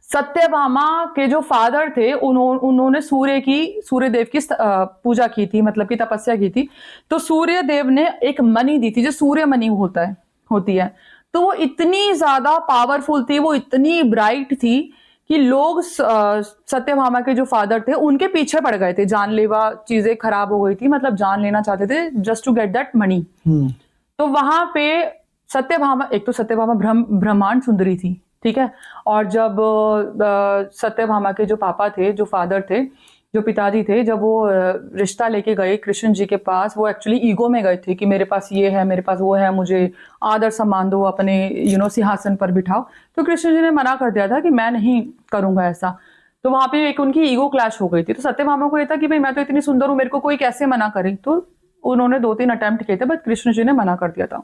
सत्यभामा के जो फादर थे उन्होंने सूर्यदेव की पूजा की थी, मतलब कि तपस्या की थी। तो सूर्यदेव ने एक मणि दी थी जो सूर्य मणि होती है। तो वो इतनी ज्यादा पावरफुल थी, वो इतनी ब्राइट थी कि लोग सत्यभामा के जो फादर थे उनके पीछे पड़ गए थे। जानलेवा चीजें खराब हो गई थी, मतलब जान लेना चाहते थे just to get that money. तो वहां पे सत्यभामा ब्रह्मांड सुंदरी थी, ठीक है। और जब सत्यभामा के जो पापा थे, जो फादर थे, जो पिताजी थे, जब वो रिश्ता लेके गए कृष्ण जी के पास, वो एक्चुअली ईगो में गए थे कि मेरे पास ये है, मेरे पास वो है, मुझे आदर सम्मान दो, अपने सिंहासन पर बिठाओ। तो कृष्ण जी ने मना कर दिया था कि मैं नहीं करूंगा ऐसा। तो वहां पे एक उनकी ईगो क्लैश हो गई थी। तो सत्यभामा को ये था कि भाई मैं तो इतनी सुंदर हूं, मेरे को कोई कैसे मना करे। तो उन्होंने 2-3 अटेम्प्ट किए थे, बट कृष्ण जी ने मना कर दिया था।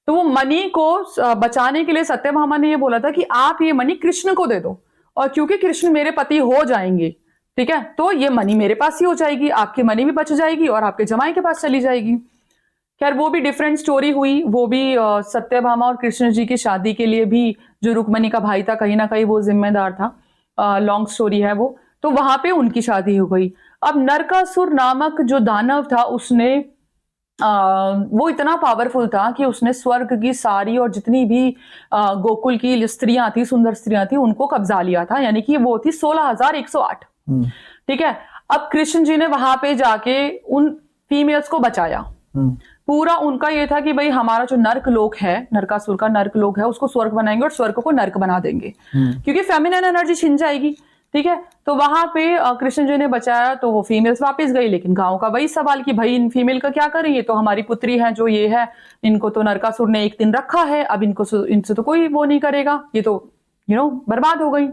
तो वो मणि को बचाने के लिए सत्यभामा ने ये बोला था कि आप ये मणि कृष्ण को दे दो, और क्योंकि कृष्ण मेरे पति हो जाएंगे, ठीक है, तो ये मणि मेरे पास ही हो जाएगी, आपकी मणि भी बच जाएगी और आपके जमाई के पास चली जाएगी। खैर वो भी डिफरेंट स्टोरी हुई। वो भी सत्यभामा और कृष्ण जी की शादी के लिए भी जो रुक्मणी का भाई था, कहीं ना कहीं वो जिम्मेदार था। लॉन्ग स्टोरी है वो। तो वहां पे उनकी शादी हो गई। अब नरकासुर नामक जो दानव था, उसने वो इतना पावरफुल था कि उसने स्वर्ग की सारी और जितनी भी गोकुल की स्त्रियां थी, सुंदर स्त्रियां थी, उनको कब्जा लिया था। यानी कि वो थी 16,108। ठीक है। अब कृष्ण जी ने वहां पे जाके उन फीमेल्स को बचाया। पूरा उनका ये था कि भाई हमारा जो नर्क लोक है, नरकासुर का नर्क लोक है, उसको स्वर्ग बनाएंगे और स्वर्ग को नर्क बना देंगे, क्योंकि फेमिनिन एनर्जी छिन जाएगी। ठीक है। तो वहां पे कृष्ण जी ने बचाया, तो वो फीमेल्स वापस गई। लेकिन गांव का वही सवाल कि भाई इन फीमेल का क्या करें, ये तो हमारी पुत्री है, जो ये है, इनको तो नरकासुर ने एक दिन रखा है, अब इनसे तो कोई वो नहीं करेगा, ये तो बर्बाद हो गई।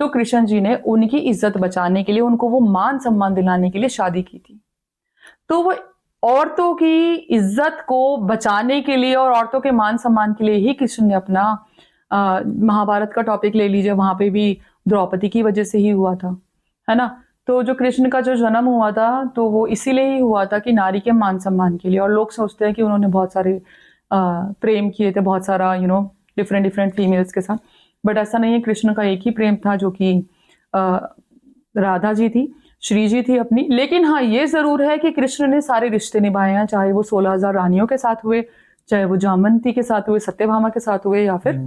तो कृष्ण जी ने उनकी इज्जत बचाने के लिए, उनको वो मान सम्मान दिलाने के लिए शादी की थी। तो वो औरतों की इज्जत को बचाने के लिए और औरतों के मान सम्मान के लिए ही कृष्ण ने अपना महाभारत का टॉपिक ले लीजिए, वहां पे भी द्रौपदी की वजह से ही हुआ था, है ना। तो जो कृष्ण का जो जन्म हुआ था, तो वो इसीलिए ही हुआ था कि नारी के मान सम्मान के लिए। और लोग सोचते हैं कि उन्होंने बहुत सारे प्रेम किए थे, बहुत सारा डिफरेंट डिफरेंट फीमेल्स के साथ, बट ऐसा नहीं है। कृष्ण का एक ही प्रेम था, जो कि राधा जी थी, श्री जी थी अपनी। लेकिन हाँ, ये जरूर है कि कृष्ण ने सारे रिश्ते निभाए हैं, चाहे वो 16,000 रानियों के साथ हुए, चाहे वो जामवंती के साथ हुए, सत्यभामा के साथ हुए, या फिर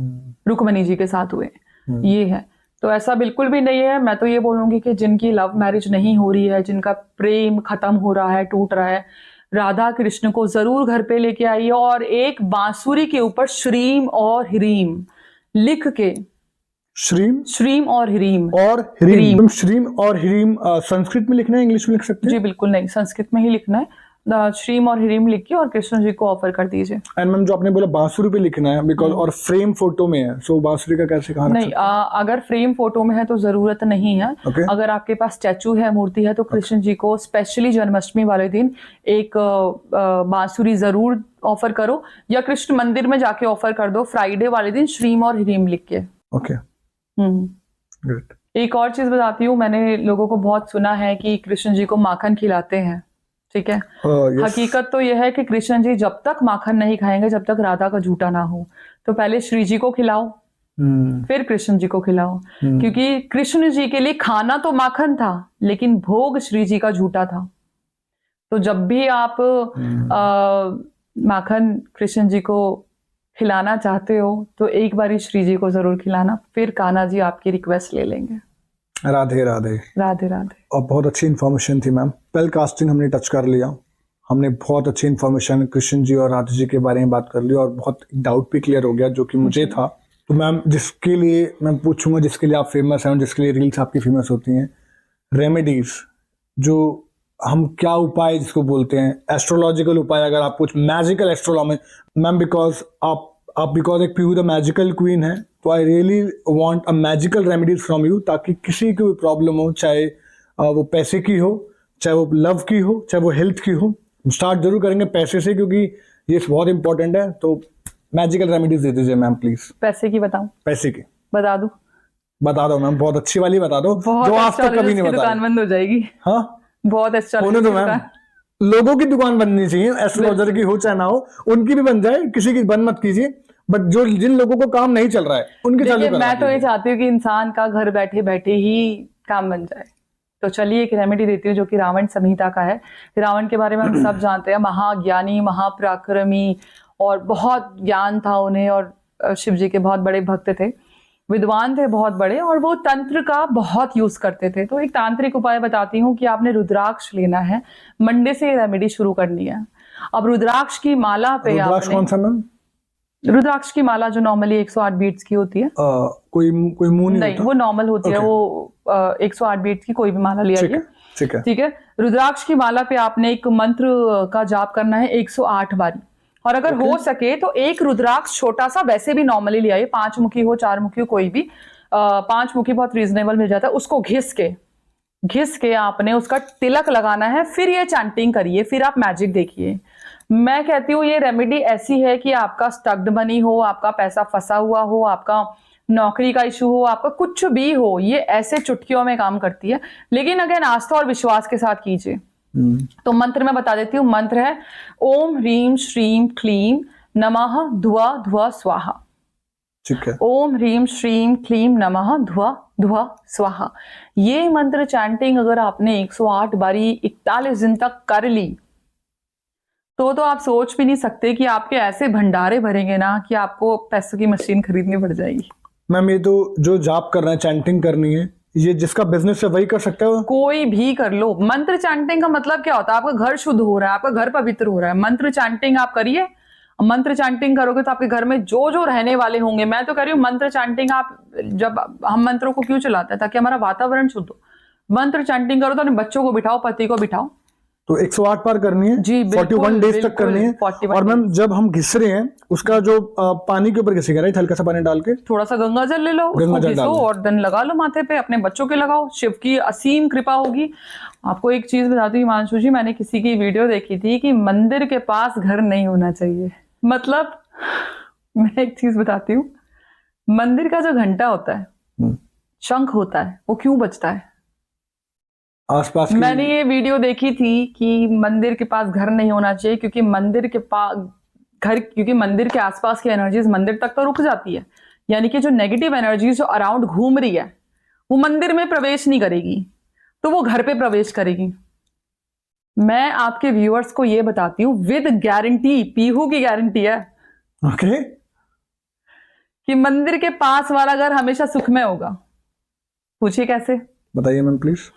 रुक्मणी जी के साथ हुए। ये है। तो ऐसा बिल्कुल भी नहीं है। मैं तो ये बोलूंगी कि जिनकी लव मैरिज नहीं हो रही है, जिनका प्रेम खत्म हो रहा है, टूट रहा है, राधा कृष्ण को जरूर घर पे लेके आइए और एक बांसुरी के ऊपर श्रीम और ह्रीम लिख के, श्रीम और ह्रीम श्रीम और ह्रीम संस्कृत में लिखना है, इंग्लिश में लिख सकते हैं? जी बिल्कुल नहीं, संस्कृत में ही लिखना है। श्रीम और ह्रीम लिख के और कृष्ण जी को ऑफर कर दीजिए। एंड मैम जो आपने बोला बांसुरी पे लिखना है, बिकॉज और फ्रेम फोटो में है, सो बांसुरी का कैसे कहा? नहीं, अगर फ्रेम फोटो में है तो जरूरत नहीं है। अगर आपके पास स्टैचू है, मूर्ति है, तो कृष्ण जी को स्पेशली जन्माष्टमी वाले दिन एक बांसुरी जरूर ऑफर करो, या कृष्ण मंदिर में जाके ऑफर कर दो फ्राइडे वाले दिन श्रीम और ह्रीम लिख के। Okay, good. एक और चीज बताती हूँ, मैंने लोगों को बहुत सुना है कि कृष्ण जी को माखन खिलाते हैं, ठीक है। yes. हकीकत तो यह है कि कृष्ण जी जब तक माखन नहीं खाएंगे, जब तक राधा का झूठा ना हो। तो पहले श्री जी को खिलाओ, फिर कृष्ण जी को खिलाओ, क्योंकि कृष्ण जी के लिए खाना तो माखन था, लेकिन भोग श्री जी का झूठा था। तो जब भी आप माखन कृष्ण जी को खिलाना चाहते हो, तो एक बारी श्री जी को जरूर खिलाना, फिर कान्हा जी आपकी रिक्वेस्ट ले लेंगे। राधे राधे। राधे राधे। और बहुत अच्छी इन्फॉर्मेशन थी मैम। स्पेल कास्टिंग हमने टच कर लिया, हमने बहुत अच्छी इन्फॉर्मेशन कृष्ण जी और राधा जी के बारे में बात कर ली, और बहुत डाउट भी क्लियर हो गया जो कि मुझे था। तो मैम जिसके लिए मैं पूछूंगा, जिसके लिए आप फेमस हैं, जिसके लिए रील्स आपकी फेमस होती हैं, रेमेडीज जो हम क्या उपाय जिसको बोलते हैं, एस्ट्रोलॉजिकल उपाय, अगर आप कुछ मैजिकल एस्ट्रोलॉजी मैम, बिकॉज आप बिकॉज एक प्यू द मैजिकल क्वीन है, तो I really want a magical remedies from you, ताकि किसी की भी प्रॉब्लम हो, चाहे वो पैसे की हो, चाहे वो लव की हो, चाहे वो हेल्थ की हो। स्टार्ट जरूर करेंगे पैसे से, क्योंकि ये बहुत इंपॉर्टेंट है। तो मैजिकल रेमेडीज दे दीजिए मैम प्लीज। पैसे की बताऊं? पैसे की बता दूं? बता दो मैम, बहुत अच्छी वाली बता दो, जो आज तक कभी नहीं बताई। दुकान बंद हो जाएगी। हाँ, बहुत अच्छा होने दो मैम, लोगों की दुकान बननी चाहिए, एस्ट्रोलॉजर की हो चाहे ना हो, उनकी भी बन जाए, किसी की बंद मत कीजिए, बट जो जिन लोगों को काम नहीं चल रहा है उनके चालू देखिए करवा मैं तो ये दीजिए। चाहती हूँ कि इंसान का घर बैठे बैठे ही काम बन जाए। तो चलिए एक रेमेडी देती हूँ जो कि रावण संहिता का है। रावण के बारे में हम सब जानते हैं, महाज्ञानी, महापराक्रमी, और बहुत ज्ञान था उन्हें, और शिव जी के बहुत बड़े भक्त थे, विद्वान थे बहुत बड़े, और वो तंत्र का बहुत यूज करते थे। तो एक तांत्रिक उपाय बताती हूँ कि आपने रुद्राक्ष लेना है, मंडे से ये रेमेडी शुरू करनी है। अब रुद्राक्ष की माला पे रुद्राक्ष आपने, कौन सा मैम? रुद्राक्ष की माला जो नॉर्मली 108 बीट्स की होती है, कोई मुंह नहीं नहीं होता? वो नॉर्मल होती है, Okay. वो 108 बीट्स की कोई भी माला ले ठीक आइए। है, ठीक है। ठीक है, रुद्राक्ष की माला पे आपने एक मंत्र का जाप करना है 108 बारी, और अगर हो सके तो एक रुद्राक्ष छोटा सा वैसे भी नॉर्मली ले आइए, 5 मुखी हो 4 मुखी हो कोई भी, 5 मुखी बहुत रीजनेबल मिल जाता है, उसको घिस के आपने उसका तिलक लगाना है, फिर ये चैंटिंग करिए, फिर आप मैजिक देखिए। मैं कहती हूँ ये रेमेडी ऐसी है कि आपका स्टक्ड मनी हो, आपका पैसा फंसा हुआ हो, आपका नौकरी का इशू हो, आपका कुछ भी हो, ये ऐसे चुटकियों में काम करती है। लेकिन अगर आस्था और विश्वास के साथ कीजिए। तो मंत्र मैं बता देती हूँ, मंत्र है ओम ह्रीम श्रीम क्लीम नमः धुआ धुआ स्वाहा। ठीक है। ओम ह्रीम श्रीम क्लीम नमः धुआ धुआ स्वाहा। ये मंत्र चैंटिंग अगर आपने 108 बारी 41 दिन तक कर ली तो आप सोच भी नहीं सकते कि आपके ऐसे भंडारे भरेंगे ना कि आपको पैसों की मशीन खरीदनी पड़ जाएगी। मैम ये तो जो जाप करना है, चैंटिंग करनी है, ये जिसका बिजनेस है वही कर सकता है? कोई भी कर लो। मंत्र चैंटिंग का मतलब क्या होता है? आपका घर शुद्ध हो रहा है, आपका घर पवित्र हो रहा है, मंत्र चैंटिंग आप करिए। मंत्र चैंटिंग करोगे तो आपके घर में जो जो रहने वाले होंगे, मैं तो कह रही हूँ मंत्र चैंटिंग आप, जब हम मंत्रों को क्यों चलाते हैं? ताकि हमारा वातावरण शुद्ध हो। मंत्र चैंटिंग करो तो अपने बच्चों को बिठाओ, पति को बिठाओ। तो 108 बार करनी है जी, बिल्कुल, 41 डेज तक बिल्कुल, करनी है। 41 और मैम जब हम घिस रहे हैं उसका जो पानी के ऊपर घिसेगा, राइट? हल्का सा पानी डाल के थोड़ा सा गंगा जल ले लो, उसको गंगा जल घिसो डालो। और देन लगा लो माथे पे, अपने बच्चों के लगाओ, शिव की असीम कृपा होगी। आपको एक चीज बताती हूँ हिमांशु जी, मैंने किसी की वीडियो देखी थी कि मंदिर के पास घर नहीं होना चाहिए। मतलब मैं एक चीज बताती हूँ, मंदिर का जो घंटा होता है, शंख होता है, वो क्यों बजता है? आसपास की... मैंने ये वीडियो देखी थी कि मंदिर के पास घर नहीं होना चाहिए, क्योंकि मंदिर के पास घर, क्योंकि मंदिर के आसपास की एनर्जीज मंदिर तक तो रुक जाती है, यानी कि जो नेगेटिव एनर्जीज जो अराउंड घूम रही है वो मंदिर में प्रवेश नहीं करेगी, तो वो घर पे प्रवेश करेगी। मैं आपके व्यूअर्स को ये बताती हूँ विद गारंटी, पीहू की गारंटी है, ओके, कि मंदिर के पास वाला घर हमेशा सुखमय होगा। पूछिए कैसे? बताइए मैम प्लीज।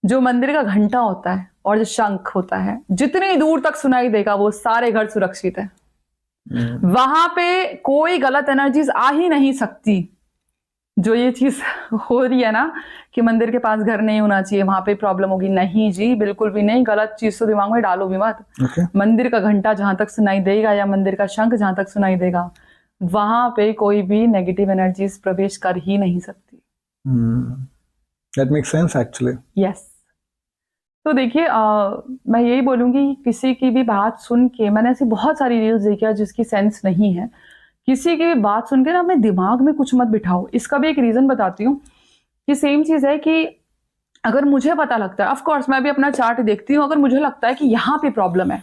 जो मंदिर का घंटा होता है और जो शंख होता है, जितनी दूर तक सुनाई देगा वो सारे घर सुरक्षित है। वहां पे कोई गलत एनर्जीज आ ही नहीं सकती। जो ये चीज हो रही है ना कि मंदिर के पास घर नहीं होना चाहिए, वहां पे प्रॉब्लम होगी, नहीं जी, बिल्कुल भी नहीं। गलत चीज तो दिमाग में डालो भी मत। मंदिर का घंटा जहां तक सुनाई देगा या मंदिर का शंख जहां तक सुनाई देगा, वहां पे कोई भी नेगेटिव एनर्जीज प्रवेश कर ही नहीं सकती। That makes sense actually. Yes. तो देखिए मैं यही बोलूंगी, किसी की भी बात सुन के, मैंने ऐसी बहुत सारी रील्स देखी है जिसकी सेंस नहीं है, किसी की भी बात सुन के ना अपने दिमाग में कुछ मत बिठाओ। इसका भी एक रीजन बताती हूँ कि सेम चीज है कि अगर मुझे पता लगता है, ऑफ कोर्स मैं भी अपना चार्ट देखती हूँ, अगर मुझे लगता है कि यहाँ पे प्रॉब्लम है,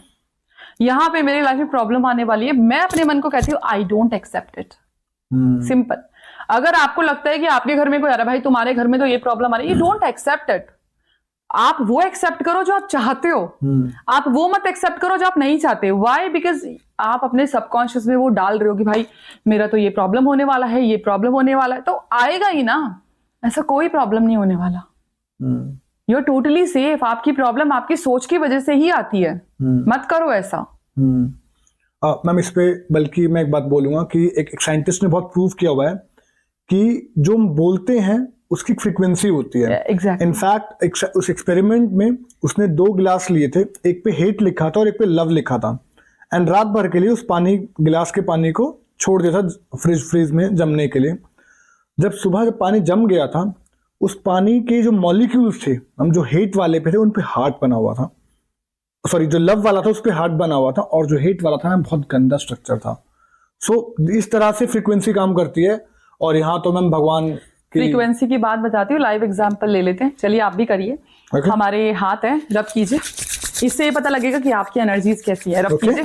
यहाँ पे मेरी लाइफ में प्रॉब्लम आने वाली है, मैं अपने मन को कहती हूँ I don't accept it. Simple. अगर आपको लगता है कि आपके घर में कोई आ रहा है, भाई तुम्हारे घर में तो ये प्रॉब्लम आ रही है, यू डोंट एक्सेप्ट इट। आप वो एक्सेप्ट करो जो आप चाहते हो, आप वो मत एक्सेप्ट करो जो आप नहीं चाहते। व्हाई? बिकॉज आप अपने सबकॉन्शियस में वो डाल रहे हो कि भाई मेरा तो ये प्रॉब्लम होने वाला है, ये प्रॉब्लम होने वाला है, तो आएगा ही ना। ऐसा कोई प्रॉब्लम नहीं होने वाला। You are totally safe. आपकी प्रॉब्लम आपकी सोच की वजह से ही आती है। मत करो ऐसा। मैम इस पे बल्कि मैं एक बात बोलूंगा कि एक साइंटिस्ट ने बहुत प्रूव किया हुआ है कि जो हम बोलते हैं उसकी फ्रीक्वेंसी होती है। Exactly. इनफैक्ट उस एक्सपेरिमेंट में उसने 2 गिलास लिए थे, एक पे हेट लिखा था और एक पे लव लिखा था, एंड रात भर के लिए उस गिलास के पानी को छोड़ दिया था फ्रीज में जमने के लिए। जब सुबह जब पानी जम गया था, उस पानी के जो मॉलिक्यूल्स थे, हम जो हेट वाले पे थे उन पे हार्ट बना हुआ था, सॉरी जो लव वाला था उस पे हार्ट बना हुआ था, और जो हेट वाला था ना बहुत गंदा स्ट्रक्चर था। सो इस तरह से फ्रीक्वेंसी काम करती है। और यहाँ तो मैम भगवान फ्रीक्वेंसी की बात बताती हूँ, लाइव एग्जांपल ले लेते हैं। चलिए आप भी करिए। हमारे हाथ है, रब कीजिए। इससे ये पता लगेगा कि आपकी एनर्जीज कैसी है। रब Okay. कीजिए,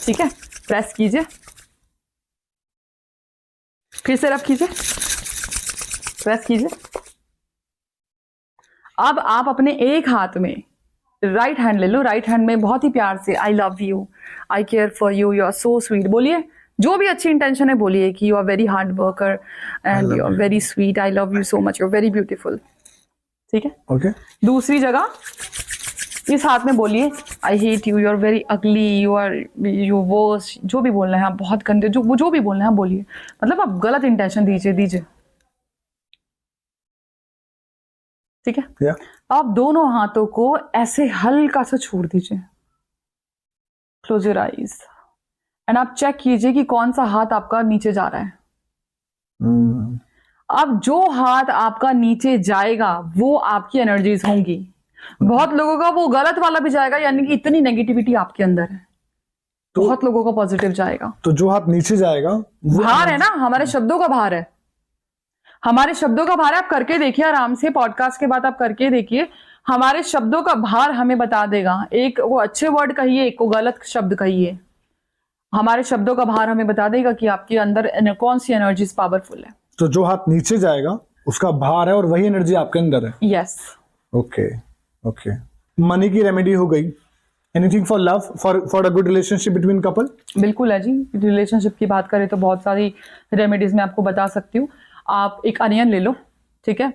ठीक है, प्रेस कीजिए, फिर से रब कीजिए, प्रेस कीजिए। अब आप अपने एक हाथ में राइट हैंड ले लो, राइट हैंड में बहुत ही प्यार से I love you, I care for you, you are so sweet बोलिए। जो भी अच्छी इंटेंशन है बोलिए कि you are very hard worker and you are very sweet, I love you so much, you are very beautiful, ठीक है। Okay दूसरी जगह इस हाथ में बोलिए I hate you, you are very ugly, you are you worse, जो भी बोलना है आप बहुत गंदे, जो भी बोलना है बोलिए। मतलब आप गलत इंटेंशन दीजिए, ठीक है। या आप दोनों हाथों को ऐसे हल्का सा छोड़ दीजिए, क्लोज योर आईज एंड आप चेक कीजिए कि कौन सा हाथ आपका नीचे जा रहा है। अब जो हाथ आपका नीचे जाएगा वो आपकी एनर्जीज होंगी। बहुत लोगों का वो गलत वाला भी जाएगा, यानी कि इतनी नेगेटिविटी आपके अंदर है। तो- बहुत लोगों का पॉजिटिव जाएगा। तो जो हाथ नीचे जाएगा वो भार है ना, हमारे शब्दों का भार है, हमारे शब्दों का भार है। आप करके देखिए आराम से, पॉडकास्ट के बाद आप करके देखिए, हमारे शब्दों का भार हमें बता देगा। एक वो अच्छे वर्ड कहिए, एक को गलत शब्द कहिए, हमारे शब्दों का भार हमें बता देगा कि आपके अंदर कौन सी एनर्जीज पावरफुल है। तो जो हाथ नीचे जाएगा उसका भार है और वही एनर्जी आपके अंदर है। यस। ओके ओके, मनी की रेमेडी हो गई। Anything for love, for a good relationship between couple? बिल्कुल है जी। रिलेशनशिप की बात करें तो बहुत सारी रेमेडीज मैं आपको बता सकती हूँ। आप एक अनियन ले लो, ठीक है।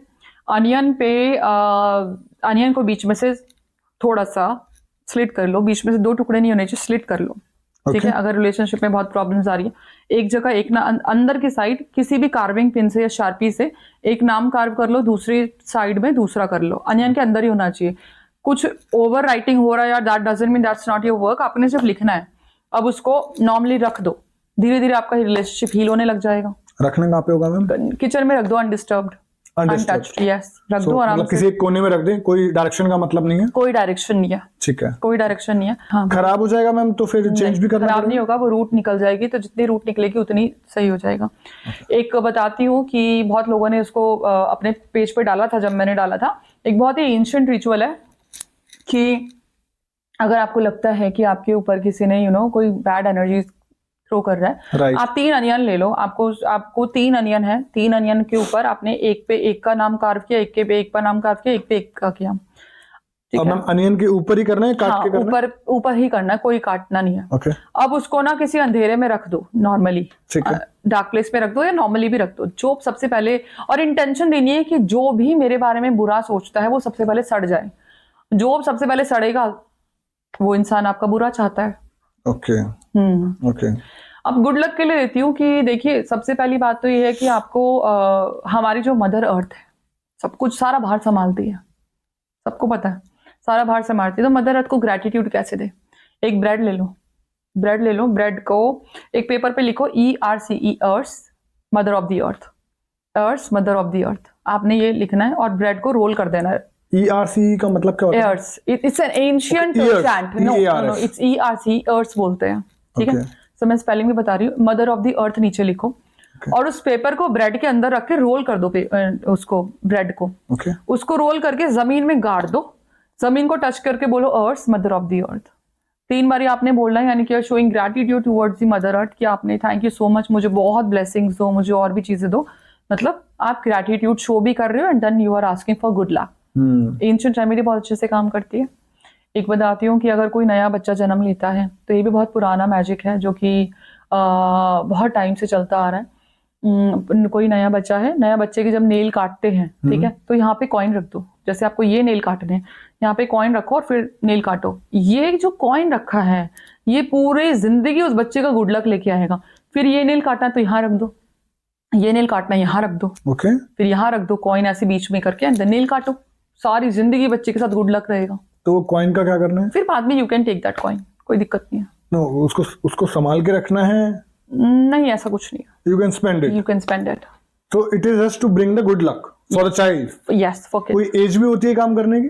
अनियन पे अनियन को बीच में से थोड़ा सा स्लिट कर लो, बीच में से 2 टुकड़े नहीं होने चाहिए, स्लिट कर लो, ठीक Okay. है। अगर रिलेशनशिप में बहुत प्रॉब्लम्स आ रही है, एक जगह एक ना अंदर की साइड किसी भी कार्विंग पिन से या शार्पी से एक नाम कार्व कर लो, दूसरी साइड में दूसरा कर लो। अनियन के अंदर ही होना चाहिए। कुछ ओवर राइटिंग हो रहा है यार, that doesn't mean that's not your work. आपने सिर्फ लिखना है। अब उसको नॉर्मली रख दो, धीरे धीरे आपका रिलेशनशिप हील होने लग जाएगा। रखने कहाँ पे होगा मैम? किचन में रख दो, अनडिस्टर्ब्ड, अनटच्ड। यस, रख दो आराम मतलब से। किसी एक कोने में रख दें, कोई डायरेक्शन का मतलब नहीं है? कोई डायरेक्शन नहीं है, ठीक है। कोई डायरेक्शन नहीं है। हाँ, खराब हो जाएगा मैम तो फिर चेंज भी करना खराब नहीं होगा, वो रूट निकल जाएगी, तो जितनी रूट निकलेगी उतनी सही हो जाएगा। एक बताती हूँ कि बहुत लोगों ने उसको अपने पेज पे डाला था, जब मैंने डाला था। एक बहुत ही एंशिएंट रिचुअल है कि अगर आपको लगता है कि आपके ऊपर किसी ने कोई बैड एनर्जी थ्रो कर रहा है, Right. आप 3 अनियन ले लो। आपको 3 अनियन है, 3 अनियन के ऊपर आपने एक पे एक का नाम कार्व किया, एक के पे एक का नाम कार्व किया, एक पे एक का किया, ठीक अब है। मैम अनियन के ऊपर ही करना है, काट हाँ, के करना है? ऊपर ही करना है, कोई काटना नहीं है। ओके अब उसको ना किसी अंधेरे में रख दो, नॉर्मली ठीक है। डार्क प्लेस में रख दो या नॉर्मली भी रख दो। जो सबसे पहले, और इंटेंशन देनी है कि जो भी मेरे बारे में बुरा सोचता है वो सबसे पहले सड़ जाए। जो सबसे पहले सड़ेगा वो इंसान आपका बुरा चाहता है। ओके ओके अब गुड लक के लिए देती हूँ कि देखिए, सबसे पहली बात तो ये है कि आपको हमारी जो मदर अर्थ है, सब कुछ सारा भार संभालती है, सबको पता है, सारा भार संभालती है। तो मदर अर्थ को ग्रेटिट्यूड कैसे दे? एक ब्रेड ले लो, ब्रेड को एक पेपर पे लिखो ERCE, earth, mother of the earth, earth mother of the earth. आपने ये लिखना है और ब्रेड को रोल कर देना है। ERCE का मतलब क्या होता है? Earth, it's an ancient Okay, earth, chant. No, EARS. It's ERCE, earth बोलते हैं, ठीक है। Okay. सो मैं स्पेलिंग भी बता रही हूँ। मदर ऑफ द अर्थ नीचे लिखो और उस पेपर को ब्रेड के अंदर रख के रोल कर दो, उसको ब्रेड को, ओके उसको रोल करके जमीन में गाड़ दो। जमीन को टच करके बोलो अर्थ मदर ऑफ द अर्थ। 3 बारी आपने बोलना है, यानी कि showing gratitude towards the mother earth, कि आपने थैंक यू सो मच, मुझे बहुत ब्लेसिंग्स दो, मुझे और भी चीजें दो। मतलब आप ग्रेटिट्यूड शो भी कर रहे हो and then you are asking for good luck. Ancient remedy बहुत अच्छे से काम करती है। एक बताती हूँ कि अगर कोई नया बच्चा जन्म लेता है तो ये भी बहुत पुराना मैजिक है, जो कि बहुत टाइम से चलता आ रहा है। कोई नया बच्चा है, नया बच्चे के जब नेल काटते हैं, ठीक है, तो यहाँ पे कॉइन रख दो। जैसे आपको ये नेल काटने हैं, यहाँ पे कॉइन रखो और फिर नेल काटो। ये जो कॉइन रखा है ये पूरे जिंदगी उस बच्चे का गुड लक लेके आएगा। फिर ये नेल काटना तो यहाँ रख दो, ये नेल काटना यहाँ रख दो, ओके फिर यहाँ रख दो, कॉइन ऐसे बीच में करके एंड नेल काटो। सारी जिंदगी बच्चे के साथ गुड लक रहेगा। तो वो कॉइन का क्या करना है? फिर बाद में you can take that coin, कोई दिक्कत नहीं है। नो, उसको संभाल के रखना है? नहीं, ऐसा कुछ नहीं है, you can spend it. You can spend it. तो it is just to bring the good luck for the child? Yes, for kids. कोई एज भी होती है काम करने की?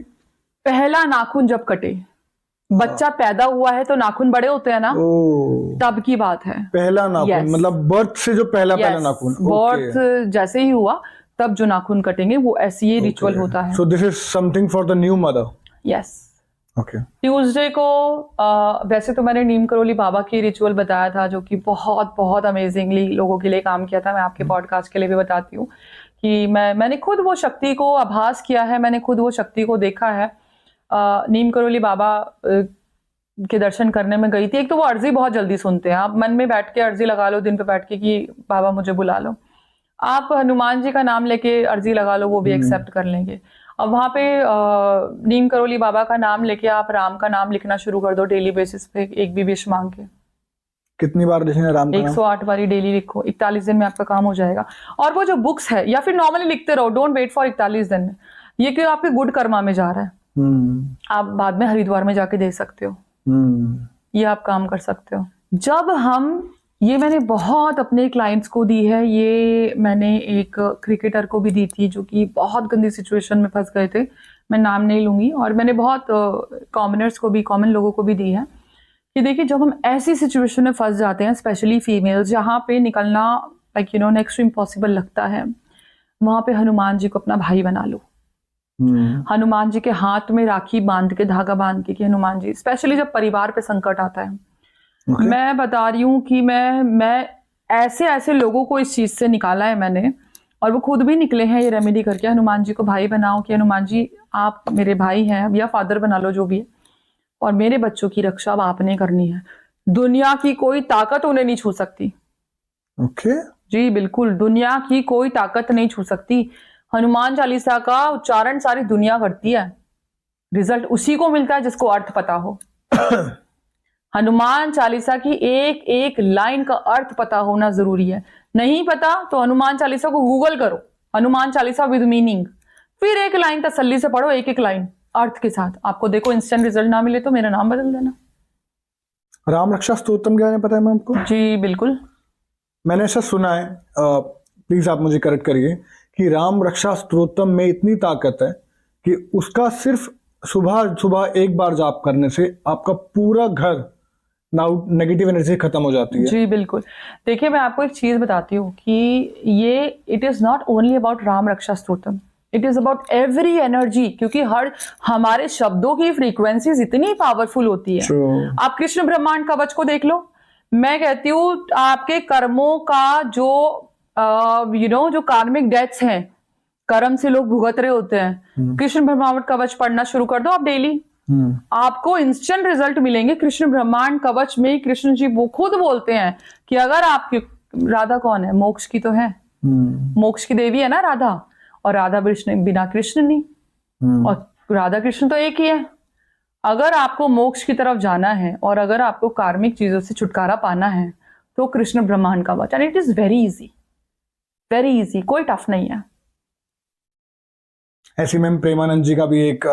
पहला नाखून जब कटे, बच्चा पैदा हुआ है तो नाखून बड़े होते हैं ना, ओ, तब की बात है। पहला नाखून Yes. मतलब बर्थ से जो पहला नाखून? बर्थ जैसे ही हुआ तब जो नाखून कटेंगे वो ऐसी ये रिचुअल होता है। So this is something for the new mother? Yes, okay Tuesday को वैसे तो मैंने नीम करोली बाबा की रिचुअल बताया था, जो कि बहुत बहुत अमेजिंगली लोगों के लिए काम किया था। मैं आपके पॉडकास्ट के लिए भी बताती हूँ कि मैंने खुद वो शक्ति को आभास किया है, मैंने खुद वो शक्ति को देखा है। नीम करोली बाबा के दर्शन करने में गई थी। एक तो वो अर्जी बहुत जल्दी सुनते हैं, आप मन में बैठ के अर्जी लगा लो दिन पे बैठ के कि बाबा मुझे बुला लो। आप हनुमान जी का नाम लेके अर्जी लगा लो, वो भी एक्सेप्ट कर लेंगे। अब वहां पे नीम करोली बाबा का नाम लेके आप राम का नाम लिखना शुरू कर दो डेली बेसिस पे, एक भी विश मांग के। कितनी बार लिखना है राम का नाम? 108 बारी डेली लिखो, 41 दिन में आपका काम हो जाएगा। और वो जो बुक्स है, या फिर नॉर्मली लिखते रहो, डोंट वेट फॉर 41 दिन में। ये क्यों आपके गुड कर्मा में जा रहा है, आप बाद में हरिद्वार में जाके दे सकते हो। ये आप काम कर सकते हो। जब हम, ये मैंने बहुत अपने क्लाइंट्स को दी है, ये मैंने एक क्रिकेटर को भी दी थी जो कि बहुत गंदी सिचुएशन में फंस गए थे, मैं नाम नहीं लूंगी। और मैंने बहुत कॉमनर्स को भी, कॉमन लोगों को भी दी है कि देखिए, जब हम ऐसी सिचुएशन में फंस जाते हैं, स्पेशली फीमेल्स, जहाँ पे निकलना लाइक नेक्स्ट टू इम्पॉसिबल लगता है, वहां पे हनुमान जी को अपना भाई बना लो। हनुमान जी के हाथ में राखी बांध के, धागा बांध के, कि हनुमान जी, स्पेशली जब परिवार पे संकट आता है। मैं बता रही हूँ कि मैं ऐसे ऐसे लोगों को इस चीज से निकाला है मैंने, और वो खुद भी निकले हैं ये रेमेडी करके। हनुमान जी को भाई बनाओ कि हनुमान जी आप मेरे भाई हैं, या फादर बना लो, जो भी है, और मेरे बच्चों की रक्षा अब आपने करनी है। दुनिया की कोई ताकत उन्हें नहीं छू सकती। ओके जी बिल्कुल, दुनिया की कोई ताकत नहीं छू सकती। हनुमान चालीसा का उच्चारण सारी दुनिया करती है, रिजल्ट उसी को मिलता है जिसको अर्थ पता हो। हनुमान चालीसा की एक एक लाइन का अर्थ पता होना जरूरी है। नहीं पता तो हनुमान चालीसा को गूगल करो, हनुमान चालीसा विद मीनिंग, फिर एक लाइन तसल्ली से पढ़ो, एक एक लाइन अर्थ के साथ। आपको देखो इंस्टेंट रिजल्ट ना मिले तो मेरा नाम बदल देना। राम रक्षा स्तोत्रम क्या है, पता है मैम आपको? जी बिल्कुल, मैंने ऐसा सुना है, प्लीज आप मुझे करेक्ट करिए, कि राम रक्षा स्तोत्रम में इतनी ताकत है कि उसका सिर्फ सुबह सुबह एक बार जाप करने से आपका पूरा घर नेगेटिव एनर्जी खत्म हो जाती है। जी बिल्कुल। देखिए, मैं आपको एक चीज बताती हूँ कि ये it is not only about Ram Raksha stotram, it is about every energy, क्योंकि हमारे शब्दों की फ्रीक्वेंसीज इतनी पावरफुल होती है। आप कृष्ण ब्रह्मांड कवच को देख लो। मैं कहती हूँ आपके कर्मों का जो जो कार्मिक डेथ्स हैं, कर्म से लोग भुगत रहे होते हैं, कृष्ण ब्रह्मांड कवच पढ़ना शुरू कर दो आप डेली, आपको इंस्टेंट रिजल्ट मिलेंगे। कृष्ण ब्रह्मांड कवच में कृष्ण जी वो खुद बोलते हैं कि अगर आपकी, राधा कौन है, मोक्ष की तो है, मोक्ष की देवी है ना राधा, और राधा बिना कृष्ण नहीं, और राधा कृष्ण तो एक ही है। अगर आपको मोक्ष की तरफ जाना है और अगर आपको कार्मिक चीजों से छुटकारा पाना है तो कृष्ण ब्रह्मांड कवच, and it is very easy, very easy, कोई टफ नहीं है। ऐसी मैम प्रेमानंद जी का भी एक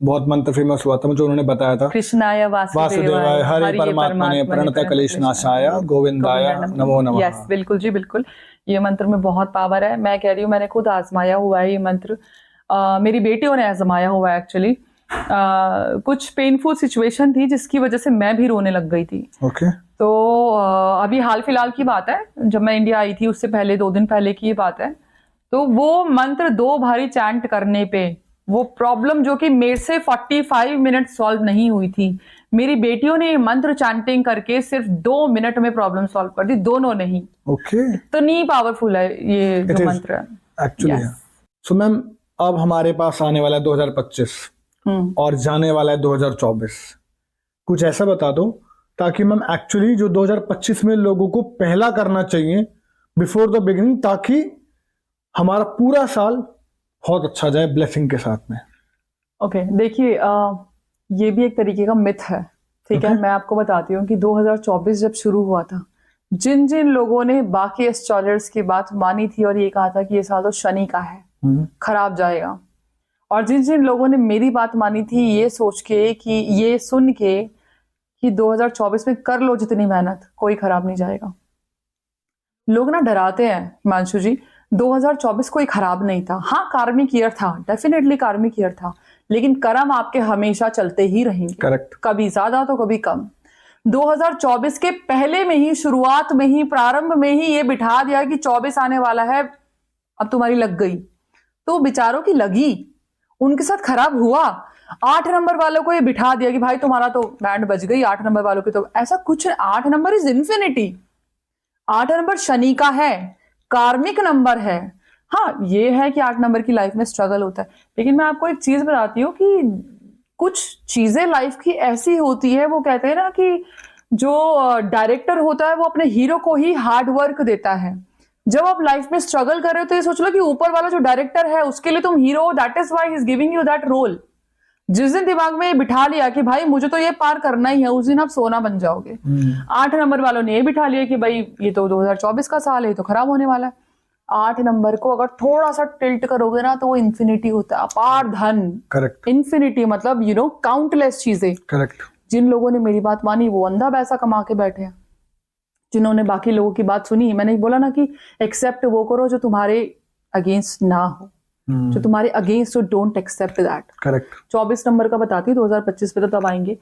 बहुत मंत्र फेमस हुआ था जो उन्होंने बताया था, कृष्णाय वासुदेवाय हरि परमात्मने प्रणत कलेश नाशाय गोविंदाय नमो नमः। यस बिल्कुल जी बिल्कुल, ये मंत्र में बहुत पावर है। मैं कह रही हूँ, मैंने खुद आजमाया हुआ है ये मंत्र, मेरी बेटियों ने आजमाया हुआ है एक्चुअली। कुछ पेनफुल सिचुएशन थी जिसकी वजह से मैं भी रोने लग गई थी। ओके तो अभी हाल फिलहाल की बात है, जब मैं इंडिया आई थी उससे पहले 2 दिन पहले की बात है। तो वो मंत्र 2 बारी चैंट करने पे वो प्रॉब्लम जो कि मेरे से 45 मिनट सॉल्व नहीं हुई थी, मेरी बेटियों ने मंत्र चैंटिंग करके सिर्फ 2 मिनट में प्रॉब्लम सॉल्व कर दी, दोनों ने ही। ओके, इतनी पावरफुल है ये जो मंत्र है एक्चुअली। सो मैम, अब हमारे पास आने वाला है 2025 और जाने वाला है 2024। कुछ ऐसा बता दो ताकि मैम एक्चुअली जो 2025 में लोगों को पहला करना चाहिए बिफोर द बिगिनिंग, ताकि हमारा पूरा साल बहुत अच्छा जाए ब्लेसिंग के साथ में। ओके, देखिए ये भी एक तरीके का मिथ है, ठीक है। मैं आपको बताती हूँ कि 2024 जब शुरू हुआ था, जिन जिन लोगों ने बाकी एस्ट्रोलजर्स की बात मानी थी और ये कहा था कि ये साल तो शनि का है, खराब जाएगा, और जिन जिन लोगों ने मेरी बात मानी थी ये सोच के कि ये सुन के कि 2024 में कर लो जितनी मेहनत, कोई खराब नहीं जाएगा। लोग ना डराते हैं हिमांशु जी, 2024 कोई खराब नहीं था। हाँ, कार्मिक ईयर था, डेफिनेटली कार्मिक ईयर था, लेकिन कर्म आपके हमेशा चलते ही रहेंगे। करेक्ट। कभी ज्यादा तो कभी कम। 2024 के पहले में ही, शुरुआत में ही, प्रारंभ में ही ये बिठा दिया कि 24 आने वाला है, अब तुम्हारी लग गई। तो बेचारों की लगी, उनके साथ खराब हुआ। 8 नंबर वालों को ये बिठा दिया कि भाई तुम्हारा तो बैंड बज गई, 8 नंबर वालों की तो ऐसा कुछ। 8 number is infinity. 8 number Shani का है, कार्मिक नंबर है। हाँ ये है कि 8 नंबर की लाइफ में स्ट्रगल होता है, लेकिन मैं आपको एक चीज बताती हूँ कि कुछ चीजें लाइफ की ऐसी होती है, वो कहते हैं ना कि जो डायरेक्टर होता है वो अपने हीरो को ही हार्ड वर्क देता है। जब आप लाइफ में स्ट्रगल कर रहे हो तो ये सोच लो कि ऊपर वाला जो डायरेक्टर है उसके लिए तुम हीरो हो, that is why he is giving you that role. जिस दिन दिमाग में ये बिठा लिया कि भाई मुझे तो ये पार करना ही है, उस दिन आप सोना बन जाओगे। 8 नंबर वालों ने ये बिठा लिया कि भाई ये तो 2024 का साल है, ये तो खराब होने वाला है। 8 नंबर को अगर थोड़ा सा टिल्ट करोगे ना तो वो इन्फिनिटी होता है, अपार धन। करेक्ट। इन्फिनिटी मतलब काउंटलेस चीजें। करेक्ट। जिन लोगों ने मेरी बात मानी वो अंधा पैसा कमा के बैठे हैं, जिन्होंने बाकी लोगों की बात सुनी। मैंने बोला ना कि एक्सेप्ट वो करो जो तुम्हारे अगेंस्ट ना हो, जो तुम्हारे अगेंस्ट हो, don't accept that. Correct. 24 number का बताती, 2025 पे तो तब आएंगे।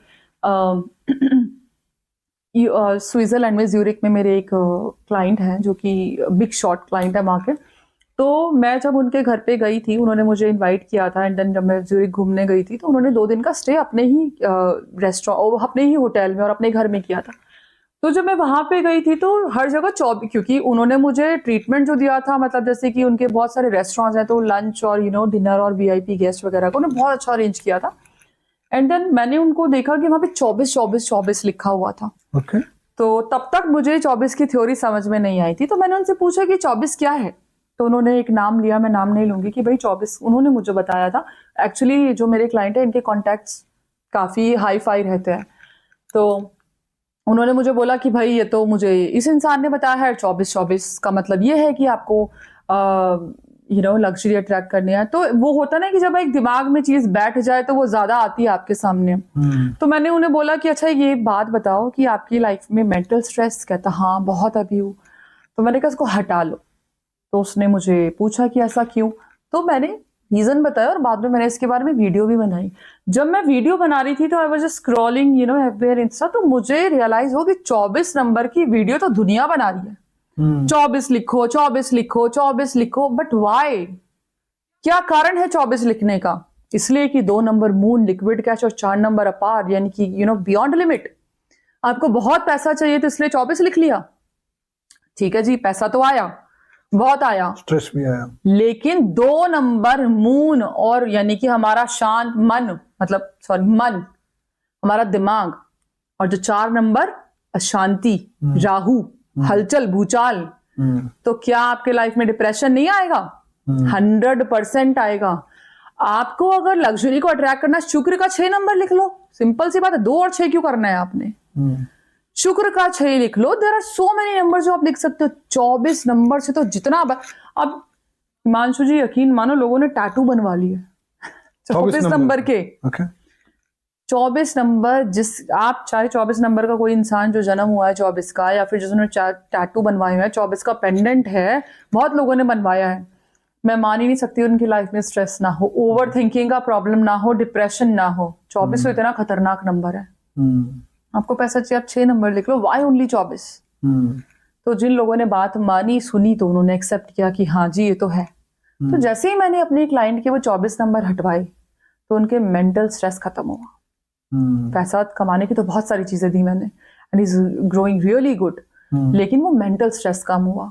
स्विट्जरलैंड में ज्यूरिक में मेरे एक क्लाइंट हैं जो कि बिग शॉट क्लाइंट है वहाँ के। तो मैं जब उनके घर पे गई थी, उन्होंने मुझे इनवाइट किया था, एंड देन जब मैं ज्यूरिक घूमने गई थी तो उन्होंने 2 दिन का स्टे अपने ही रेस्टोरेंट, अपने ही होटल में और अपने घर में किया था। तो जब मैं वहां पे गई थी तो हर जगह 24, क्योंकि उन्होंने मुझे ट्रीटमेंट जो दिया था, मतलब जैसे कि उनके बहुत सारे रेस्टोरेंट्स हैं तो लंच और डिनर और वीआईपी गेस्ट वगैरह को उन्होंने बहुत अच्छा अरेंज किया था। एंड देन मैंने उनको देखा कि वहां पे 24 लिखा हुआ था। ओके। तो तब तक मुझे 24 की थ्योरी समझ में नहीं आई थी। तो मैंने उनसे पूछा कि 24 क्या है। तो उन्होंने एक नाम लिया, मैं नाम नहीं लूंगी, कि भाई 24 उन्होंने मुझे बताया था। एक्चुअली जो मेरे क्लाइंट है इनके कॉन्टैक्ट्स काफी हाई फाई रहते हैं। तो उन्होंने मुझे बोला कि भाई ये तो मुझे इस इंसान ने बताया है, 24 का मतलब ये है कि आपको लग्जरी अट्रैक्ट करनी है। तो वो होता ना कि जब एक दिमाग में चीज बैठ जाए तो वो ज्यादा आती है आपके सामने। तो मैंने उन्हें बोला कि अच्छा ये बात बताओ कि आपकी लाइफ में मेंटल स्ट्रेस, कहता हाँ बहुत अभी हूँ। तो मैंने कहा इसको हटा लो। तो उसने मुझे पूछा कि ऐसा क्यों। तो मैंने रीजन बताया और बाद में मैंने इसके बारे में वीडियो भी बनाई। जब मैं वीडियो बना रही थी तो I was just scrolling everywhere Insta, तो मुझे रियलाइज हो कि 24 नंबर की वीडियो तो दुनिया बना रही है। 24 लिखो, 24 लिखो, 24 लिखो, बट वाई? क्या कारण है 24 लिखने का? इसलिए कि 2 नंबर मून, लिक्विड कैश और 4 नंबर अपार, यानी कि बियॉन्ड लिमिट। आपको बहुत पैसा चाहिए तो इसलिए 24 लिख लिया। ठीक है जी, पैसा तो आया, बहुत आया, स्ट्रेस भी आया, लेकिन 2 नंबर मून और यानी कि हमारा शांत मन, मतलब मन, हमारा दिमाग, और जो 4 नंबर अशांति, राहु, हलचल, भूचाल। तो क्या आपके लाइफ में डिप्रेशन नहीं आएगा? 100% आएगा। आपको अगर लग्जरी को अट्रैक्ट करना, शुक्र का 6 नंबर लिख लो। सिंपल सी बात है, 2 और 6 क्यों करना है आपने? शुक्र का 6 लिख लो। There are so many number जो आप लिख सकते हो। 24 नंबर से तो जितना अब हिमांशु जी यकीन मानो, लोगों ने टैटू बनवा लिए 24 नंबर के। ओके। 24 नंबर, जिस आप चाहे 24 नंबर का कोई इंसान जो जन्म हुआ है 24 का, या फिर जिसने टैटू बनवाए हुए हैं, 24 का पेंडेंट है, बहुत लोगों ने बनवाया है। मैं मान ही नहीं सकती उनकी लाइफ में स्ट्रेस ना हो, ओवर थिंकिंग का प्रॉब्लम ना हो, डिप्रेशन ना हो। 24 तो इतना खतरनाक नंबर है। आपको पैसा चाहिए, आप 6 नंबर लिख लो। Y only 24? तो जिन लोगों ने बात मानी, सुनी, तो उन्होंने एक्सेप्ट किया कि हाँ जी ये तो है। तो जैसे ही मैंने अपने क्लाइंट के वो 24 नंबर हटवाए तो उनके मेंटल स्ट्रेस खत्म हुआ। पैसा कमाने की तो बहुत सारी चीजें दी मैंने, and is growing really good, लेकिन वो मेंटल स्ट्रेस कम हुआ।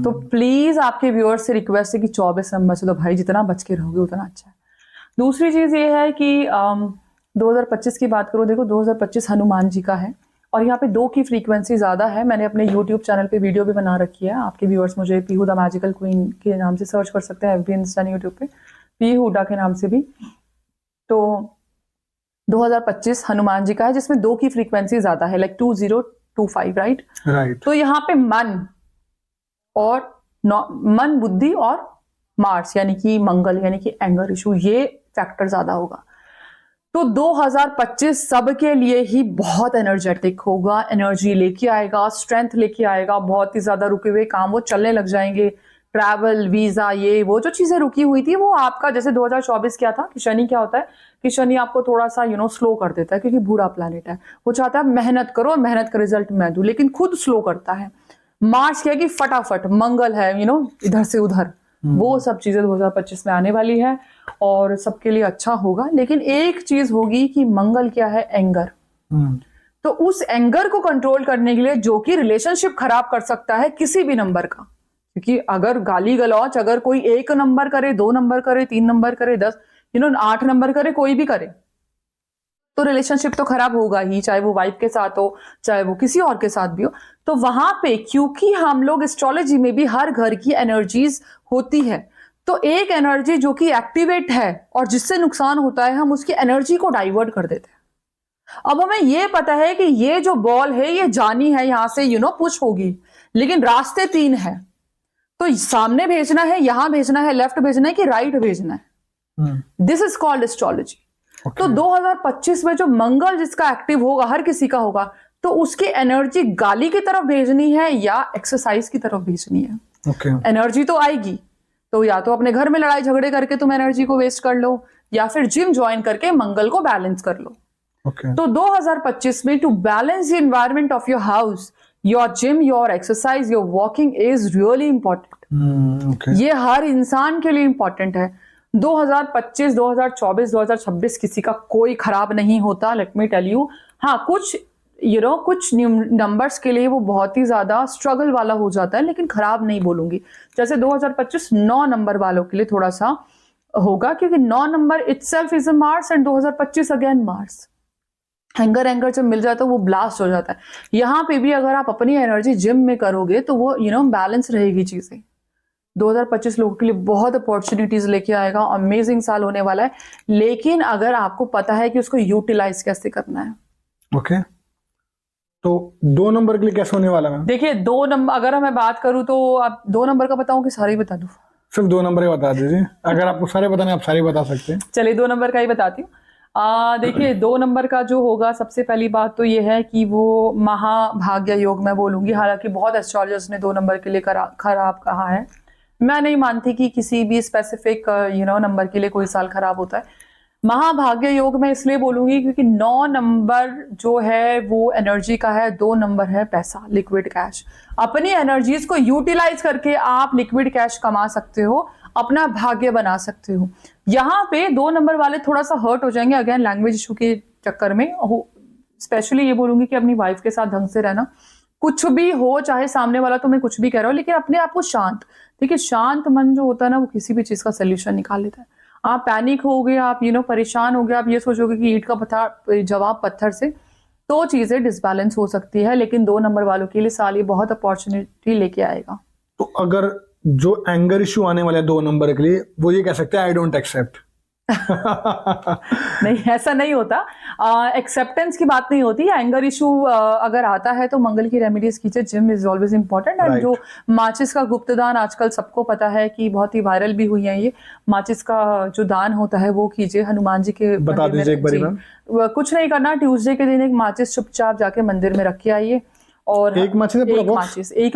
तो प्लीज आपके व्यूअर्स से रिक्वेस्ट है कि 24 नंबर से तो भाई जितना बच के रहोगे उतना अच्छा है। दूसरी चीज ये है कि 2025 की बात करो, देखो 2025 हनुमान जी का है और यहाँ पे 2 की फ्रीक्वेंसी ज्यादा है। मैंने अपने यूट्यूब चैनल पे वीडियो भी बना रखी है। आपके व्यूअर्स मुझे पीहू द मैजिकल क्वीन के नाम से सर्च कर सकते हैं, एफबी, इंस्टा, यूट्यूब पे पीहूडा के नाम से भी। तो 2025 हनुमान जी का है जिसमें 2 की फ्रीक्वेंसी ज्यादा है, लाइक 2025, राइट। तो यहाँ पे मन और मन, बुद्धि और मार्स यानी कि मंगल, यानी कि एंगर इशू, ये फैक्टर ज्यादा होगा। तो 2025 सबके लिए ही बहुत एनर्जेटिक होगा, एनर्जी लेके आएगा, स्ट्रेंथ लेके आएगा। बहुत ही ज्यादा रुके हुए काम वो चलने लग जाएंगे। ट्रैवल, वीजा, ये वो जो चीजें रुकी हुई थी वो आपका, जैसे 2024 क्या था कि शनि क्या होता है कि शनि आपको थोड़ा सा स्लो कर देता है, क्योंकि बूढ़ा प्लैनेट है। वो चाहता है मेहनत करो और मेहनत का रिजल्ट मैं दूं, लेकिन खुद स्लो करता है। मार्स क्या है कि फटाफट, मंगल है इधर से उधर, वो सब चीजें 2025 में आने वाली है और सबके लिए अच्छा होगा। लेकिन एक चीज होगी कि मंगल क्या है, एंगर। तो उस एंगर को कंट्रोल करने के लिए, जो कि रिलेशनशिप खराब कर सकता है किसी भी नंबर का, क्योंकि अगर गाली गलौच अगर कोई 1 नंबर करे, 2 नंबर करे, 3 नंबर करे, 10 8 नंबर करे, कोई भी करे, तो रिलेशनशिप तो खराब होगा ही, चाहे वो वाइफ के साथ हो, चाहे वो किसी और के साथ भी हो। तो वहां पे क्योंकि हम लोग एस्ट्रोलॉजी में भी हर घर की एनर्जीज होती है, तो एक एनर्जी जो कि एक्टिवेट है और जिससे नुकसान होता है, हम उसकी एनर्जी को डाइवर्ट कर देते हैं। अब हमें ये पता है कि ये जो बॉल है ये जानी है, यहां से पुश होगी, लेकिन रास्ते 3 है। तो सामने भेजना है, यहां भेजना है, लेफ्ट भेजना है कि राइट भेजना है। This is called astrology. तो 2025 में जो मंगल जिसका एक्टिव होगा, हर किसी का होगा, तो उसकी एनर्जी गाली की तरफ भेजनी है या एक्सरसाइज की तरफ भेजनी है। एनर्जी तो आएगी, तो या तो अपने घर में लड़ाई झगड़े करके तुम एनर्जी को वेस्ट कर लो, या फिर जिम ज्वाइन करके मंगल को बैलेंस कर लो। तो 2025 में to balance the environment of your house, your gym, your exercise, your walking is really important. ये हर इंसान के लिए इंपॉर्टेंट है। 2025, 2024, 2026 किसी का कोई खराब नहीं होता, लेट मी टेल यू। हाँ, कुछ कुछ नंबर्स के लिए वो बहुत ही ज्यादा स्ट्रगल वाला हो जाता है, लेकिन खराब नहीं बोलूंगी। जैसे 2025 9 नंबर वालों के लिए थोड़ा सा होगा, क्योंकि 9 number itself is a Mars and 2025 again Mars. Anger जब मिल जाता है वो ब्लास्ट हो जाता है। यहाँ पे भी अगर आप अपनी एनर्जी जिम में करोगे तो वो बैलेंस रहेगी चीजें। 2025 लोगों के लिए बहुत अपॉर्चुनिटीज लेके आएगा, अमेजिंग साल होने वाला है, लेकिन अगर आपको पता है कि उसको यूटिलाइज कैसे करना है। ओके, तो 2 नंबर के लिए कैसे होने वाला है? देखिए 2 नंबर अगर मैं बात करूं तो आप 2 नंबर का बताऊं कि सारे ही बता दूं? सिर्फ 2 नंबर ही बता दीजिए। अगर आपको सारे बताने आप सारे बता सकते हैं। चलिए 2 नंबर का ही बताती हूँ। देखिए 2 नंबर का जो होगा, सबसे पहली बात तो ये है कि वो महाभाग्य योग मैं बोलूंगी। हालांकि बहुत एस्ट्रोलॉजर्स ने 2 नंबर के लिए खराब कहा है। मैं नहीं मानती कि किसी भी स्पेसिफिक नंबर के लिए कोई साल खराब होता है। महाभाग्य योग में इसलिए बोलूंगी क्योंकि 9 नंबर जो है वो एनर्जी का है, 2 नंबर है पैसा, लिक्विड कैश। अपनी एनर्जीज को यूटिलाइज करके आप लिक्विड कैश कमा सकते हो, अपना भाग्य बना सकते हो। यहाँ पे 2 नंबर वाले थोड़ा सा हर्ट हो जाएंगे, अगेन लैंग्वेज इशू के चक्कर में। स्पेशली ये बोलूंगी कि अपनी वाइफ के साथ ढंग से रहना, कुछ भी हो, चाहे सामने वाला तुम्हें कुछ भी कह रहा हो, लेकिन अपने आप को शांत। देखिए शांत मन जो होता है ना, वो किसी भी चीज का सोल्यूशन निकाल लेता है। आप पैनिक हो गए, आप परेशान हो गए, आप ये सोचोगे कि ईंट का जवाब पत्थर से, तो चीजें डिसबैलेंस हो सकती है। लेकिन 2 नंबर वालों के लिए साल ये बहुत अपॉर्चुनिटी लेके आएगा। तो अगर जो एंगर इश्यू आने वाला है 2 नंबर के लिए, वो ये कह सकते हैं आई डोंट एक्सेप्ट। नहीं, ऐसा नहीं होता। एक्सेप्टेंस की बात नहीं होती। एंगर इशू अगर आता है तो मंगल की रेमेडीज कीजिए, gym is always important. And जो माचिस का गुप्त दान आजकल सबको पता है कि बहुत ही वायरल भी हुई है, ये माचिस का जो दान होता है वो कीजिए हनुमान जी के। बता दीजिए एक बार। कुछ नहीं करना, ट्यूसडे के दिन एक माचिस चुपचाप जाके मंदिर में रख के आइए, और एक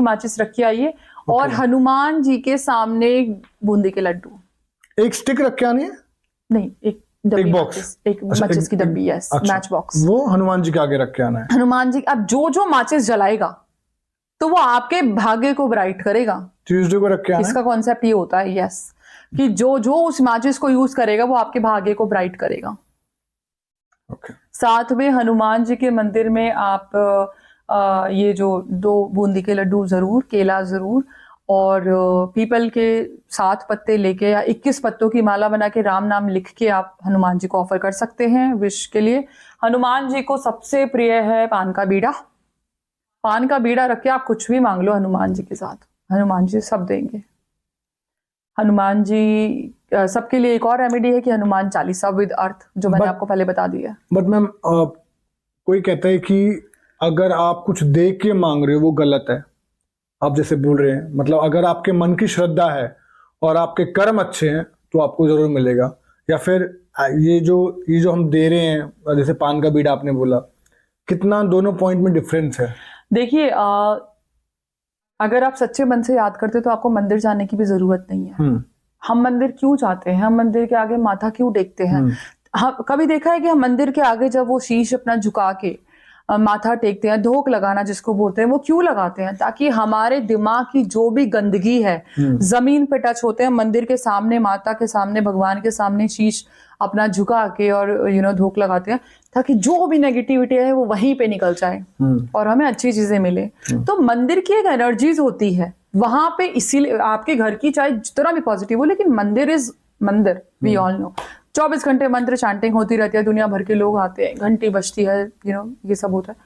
माचिस रख के आइए, और हनुमान जी के सामने बूंदी के लड्डू, एक स्टिक रख के आनी है। नहीं, एक बॉक्स, एक माचिस की डब्बी, यस, मैच बॉक्स, वो हनुमान जी के आगे रख के आना है। हनुमान जी, अब जो माचिस जलाएगा तो वो आपके भाग्य को ब्राइट करेगा। ट्यूसडे को रख के आना है। इसका कॉन्सेप्ट ये होता है, यस, कि जो उस माचिस को यूज करेगा वो आपके भाग्य को ब्राइट करेगा। साथ में हनुमान जी के मंदिर में आप ये जो 2 बूंदी के लड्डू जरूर, केला जरूर, और पीपल के 7 पत्ते लेके या 21 पत्तों की माला बना के राम नाम लिख के आप हनुमान जी को ऑफर कर सकते हैं विश के लिए। हनुमान जी को सबसे प्रिय है पान का बीड़ा। पान का बीड़ा रख के आप कुछ भी मांग लो हनुमान जी के साथ, हनुमान जी सब देंगे। हनुमान जी सबके लिए एक और रेमेडी है कि हनुमान चालीसा विद अर्थ, जो मैंने आपको पहले बता दिया। बट मैम कोई कहता है कि अगर आप कुछ देख के मांग रहे हो वो गलत है। आप जैसे बोल रहे हैं, मतलब अगर आपके मन की श्रद्धा है और आपके कर्म अच्छे हैं तो आपको जरूर मिलेगा। या फिर ये जो हम दे रहे हैं, जैसे पान का बीड़ा आपने बोला, कितना दोनों पॉइंट में डिफरेंस है? देखिए अगर आप सच्चे मन से याद करते तो आपको मंदिर जाने की भी जरूरत नहीं है। हम मंदिर क्यों जाते हैं? हम मंदिर के आगे माथा क्यों टेकते हैं? हम कभी देखा है कि हम मंदिर के आगे जब वो शीश अपना झुका के माथा टेकते हैं, धोक लगाना जिसको बोलते हैं, वो क्यों लगाते हैं? ताकि हमारे दिमाग की जो भी गंदगी है जमीन पे टच होते हैं, मंदिर के सामने, माता के सामने, भगवान के सामने शीश अपना झुका के और धोक लगाते हैं, ताकि जो भी नेगेटिविटी है वो वहीं पे निकल जाए और हमें अच्छी चीजें मिले। तो मंदिर की एक एनर्जीज होती है वहां पे, इसीलिए आपके घर की चाहे जितना भी पॉजिटिव हो, लेकिन मंदिर इज मंदिर, वी ऑल नो। 24 घंटे मंत्र चैंटिंग होती रहती है, दुनिया भर के लोग आते हैं, घंटी बजती है, ये सब होता है।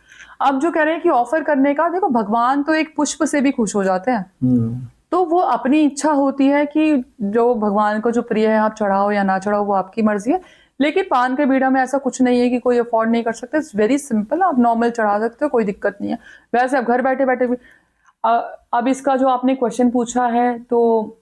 अब जो कह रहे हैं कि ऑफर करने का, देखो भगवान तो एक पुष्प से भी खुश हो जाते हैं, तो वो अपनी इच्छा होती है कि जो भगवान को जो प्रिय है आप चढ़ाओ या ना चढ़ाओ, वो आपकी मर्जी है। लेकिन पान के बीड़ा में ऐसा कुछ नहीं है कि कोई अफोर्ड नहीं कर सकता, इट्स वेरी सिंपल, आप नॉर्मल चढ़ा सकते हो, कोई दिक्कत नहीं है। वैसे आप घर बैठे बैठे भी अब इसका जो आपने क्वेश्चन पूछा है, तो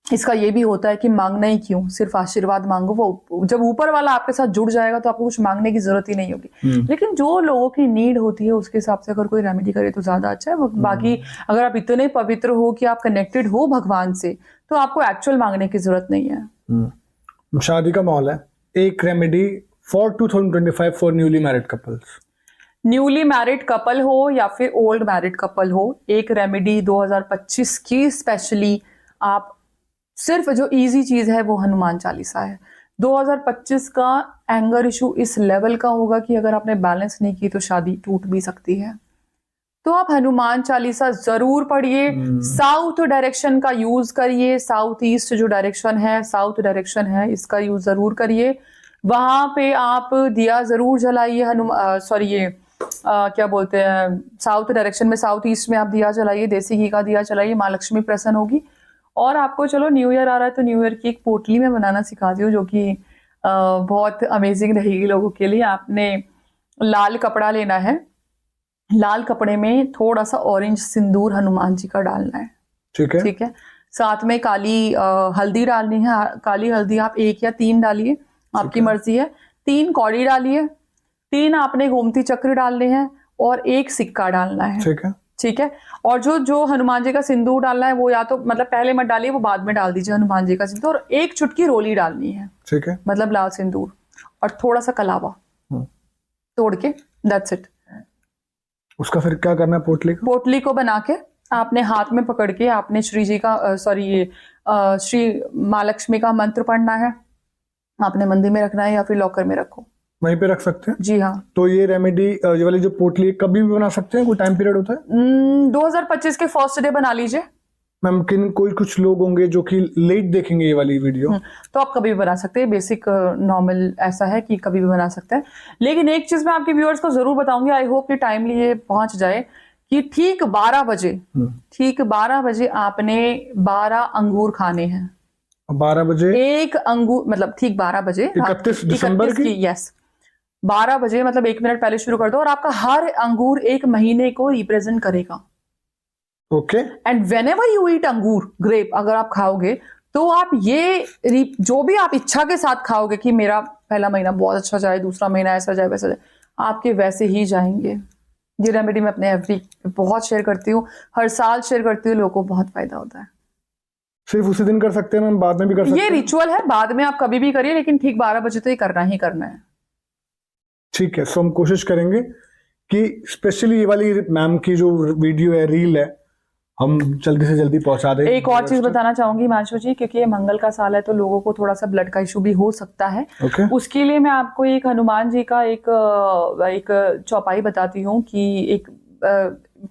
इसका ये भी होता है कि मांगना ही क्यों, सिर्फ आशीर्वाद मांगो। वो जब ऊपर वाला आपके साथ जुड़ जाएगा तो आपको कुछ मांगने की जरूरत ही नहीं होगी। लेकिन जो लोगों की नीड होती है उसके हिसाब से अगर कोई रेमेडी करे तो ज्यादा अच्छा है। बाकी अगर आप इतने पवित्र हो कि आप कनेक्टेड हो भगवान से, तो आपको एक्चुअल मांगने की जरूरत नहीं है। शादी का माहौल है, एक remedy for 2025 for newly married couples. Newly married couple हो या फिर ओल्ड मैरिड कपल हो, एक रेमेडी 2025 की स्पेशली, आप सिर्फ जो इजी चीज है वो हनुमान चालीसा है। 2025 का एंगर इशू इस लेवल का होगा कि अगर आपने बैलेंस नहीं की तो शादी टूट भी सकती है। तो आप हनुमान चालीसा जरूर पढ़िए, साउथ डायरेक्शन का यूज करिए, साउथ ईस्ट जो डायरेक्शन है, साउथ डायरेक्शन है, इसका यूज जरूर करिए। वहां पे आप दिया जरूर जलाइए, क्या बोलते हैं, साउथ डायरेक्शन में, साउथ ईस्ट में आप दिया जलाइए, देसी घी का दिया जलाइए, माँ लक्ष्मी प्रसन्न होगी। और आपको चलो न्यू ईयर आ रहा है तो न्यू ईयर की एक पोटली में बनाना सिखाती हूँ, जो कि बहुत अमेजिंग रहेगी लोगों के लिए। आपने लाल कपड़ा लेना है, लाल कपड़े में थोड़ा सा ऑरेंज सिंदूर हनुमान जी का डालना है, ठीक है। साथ में काली हल्दी डालनी है, काली हल्दी आप 1 या 3 डालिए, आपकी मर्जी है। 3 कौड़ी डालिए, 3 आपने गोमती चक्र डालने हैं और 1 सिक्का डालना है, ठीक है। और जो हनुमान जी का सिंदूर डालना है वो या तो मतलब पहले मत डालिए, वो बाद में डाल दीजिए हनुमान जी का सिंदूर। और 1 चुटकी रोली डालनी है, ठीक है, मतलब लाल सिंदूर, और थोड़ा सा कलावा तोड़ के, दैट्स इट। उसका फिर क्या करना है? पोटली को बना के आपने हाथ में पकड़ के आपने श्री जी का श्री माँ लक्ष्मी का मंत्र पढ़ना है, आपने मंदिर में रखना है या फिर लॉकर में रखो, वहीं पे रख सकते हैं। जी हाँ। तो ये रेमेडी, ये वाली जो पोटली कभी भी बना सकते हैं? कोई टाइम पीरियड होता है? 2025 के फर्स्ट डे बना लीजिए। मैम कुछ लोग होंगे जो कि लेट देखेंगे ये वाली वीडियो, तो आप कभी भी बना सकते हैं, बेसिक नॉर्मल ऐसा है कि कभी भी बना सकते हैं। लेकिन एक चीज मैं आपके व्यूअर्स को जरूर बताऊंगी, आई होप कि टाइमली ये पहुंच जाए, कि ठीक 12 बजे आपने 12 अंगूर खाने हैं। 12 बजे 1 अंगूर, मतलब ठीक 12 बजे 31 दिसंबर की, यस 12 बजे, मतलब 1 मिनट पहले शुरू कर दो। और आपका हर अंगूर 1 महीने को रिप्रेजेंट करेगा, okay. And whenever you eat अंगूर, ग्रेप अगर आप खाओगे, तो आप ये जो भी आप इच्छा के साथ खाओगे कि मेरा पहला महीना बहुत अच्छा जाए, दूसरा महीना ऐसा जाए वैसा जाए, आपके वैसे ही जाएंगे। ये रेमेडी मैं अपने एफबी पे बहुत शेयर करती हूँ, हर साल शेयर करती हूँ, लोगों को बहुत फायदा होता है। सिर्फ उसी दिन कर सकते हैं ना, बाद में भी कर सकते हैं? ये रिचुअल है, बाद में आप कभी भी करिए, लेकिन ठीक 12 बजे तो ये करना ही करना है। ठीक है, सो हम कोशिश करेंगे कि स्पेशली ये वाली मैम की जो वीडियो है, रील है, हम जल्दी से जल्दी पहुंचा दें। एक और चीज बताना चाहूंगी मानसू जी, क्योंकि ये मंगल का साल है तो लोगों को थोड़ा सा ब्लड का इशू भी हो सकता है। उसके लिए मैं आपको एक हनुमान जी का एक चौपाई बताती हूँ कि एक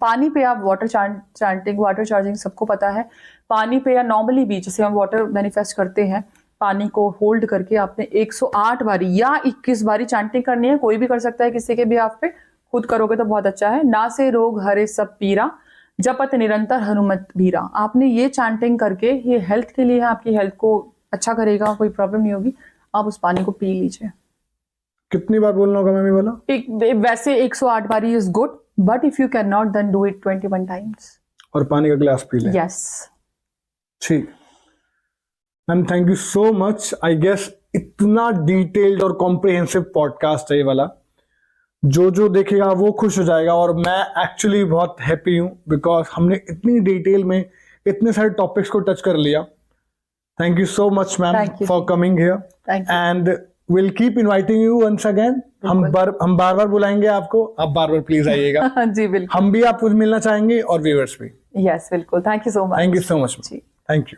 पानी पे आप वाटर चांटिंग, वाटर चार्जिंग सबको पता है, पानी पे या नॉर्मली भी जैसे हम वाटर मैनिफेस्ट करते हैं, पानी को होल्ड करके आपने 108 बारी या 21 बारी चांटिंग करनी है। कोई भी कर सकता है, किसी के भी आप पे, खुद करोगे तो बहुत अच्छा है। ना से रोग हरे सब पीरा, जपत निरंतर हनुमत बीरा। आपने ये चैंटिंग करके, ये हेल्थ के लिए है, आपकी हेल्थ को अच्छा करेगा, कोई प्रॉब्लम नहीं होगी। आप उस पानी को पी लीजिए। कितनी बार बोलना होगा मैम ये वाला? वैसे 108 बारी is good, but if you can not then do it 21 times. और पानी का गिलास पी लें। यस, ठीक ma'am, thank you so much. I guess इतना डिटेल्ड और कॉम्प्रिहेंसिव पॉडकास्ट है ये वाला, जो देखेगा वो खुश हो जाएगा। और मैं एक्चुअली बहुत हैप्पी हूँ बिकॉज हमने इतनी डिटेल में इतने सारे टॉपिक्स को टच कर लिया। Thank you so much ma'am for coming here. And will keep inviting you once again. हम बार बार बुलाएंगे आपको, आप बार बार प्लीज आइएगा। जी बिल्कुल। हम भी आपको मिलना चाहेंगे और व्यूअर्स भी। यस बिल्कुल, thank you so much. Thank you so much. जी। Thank you.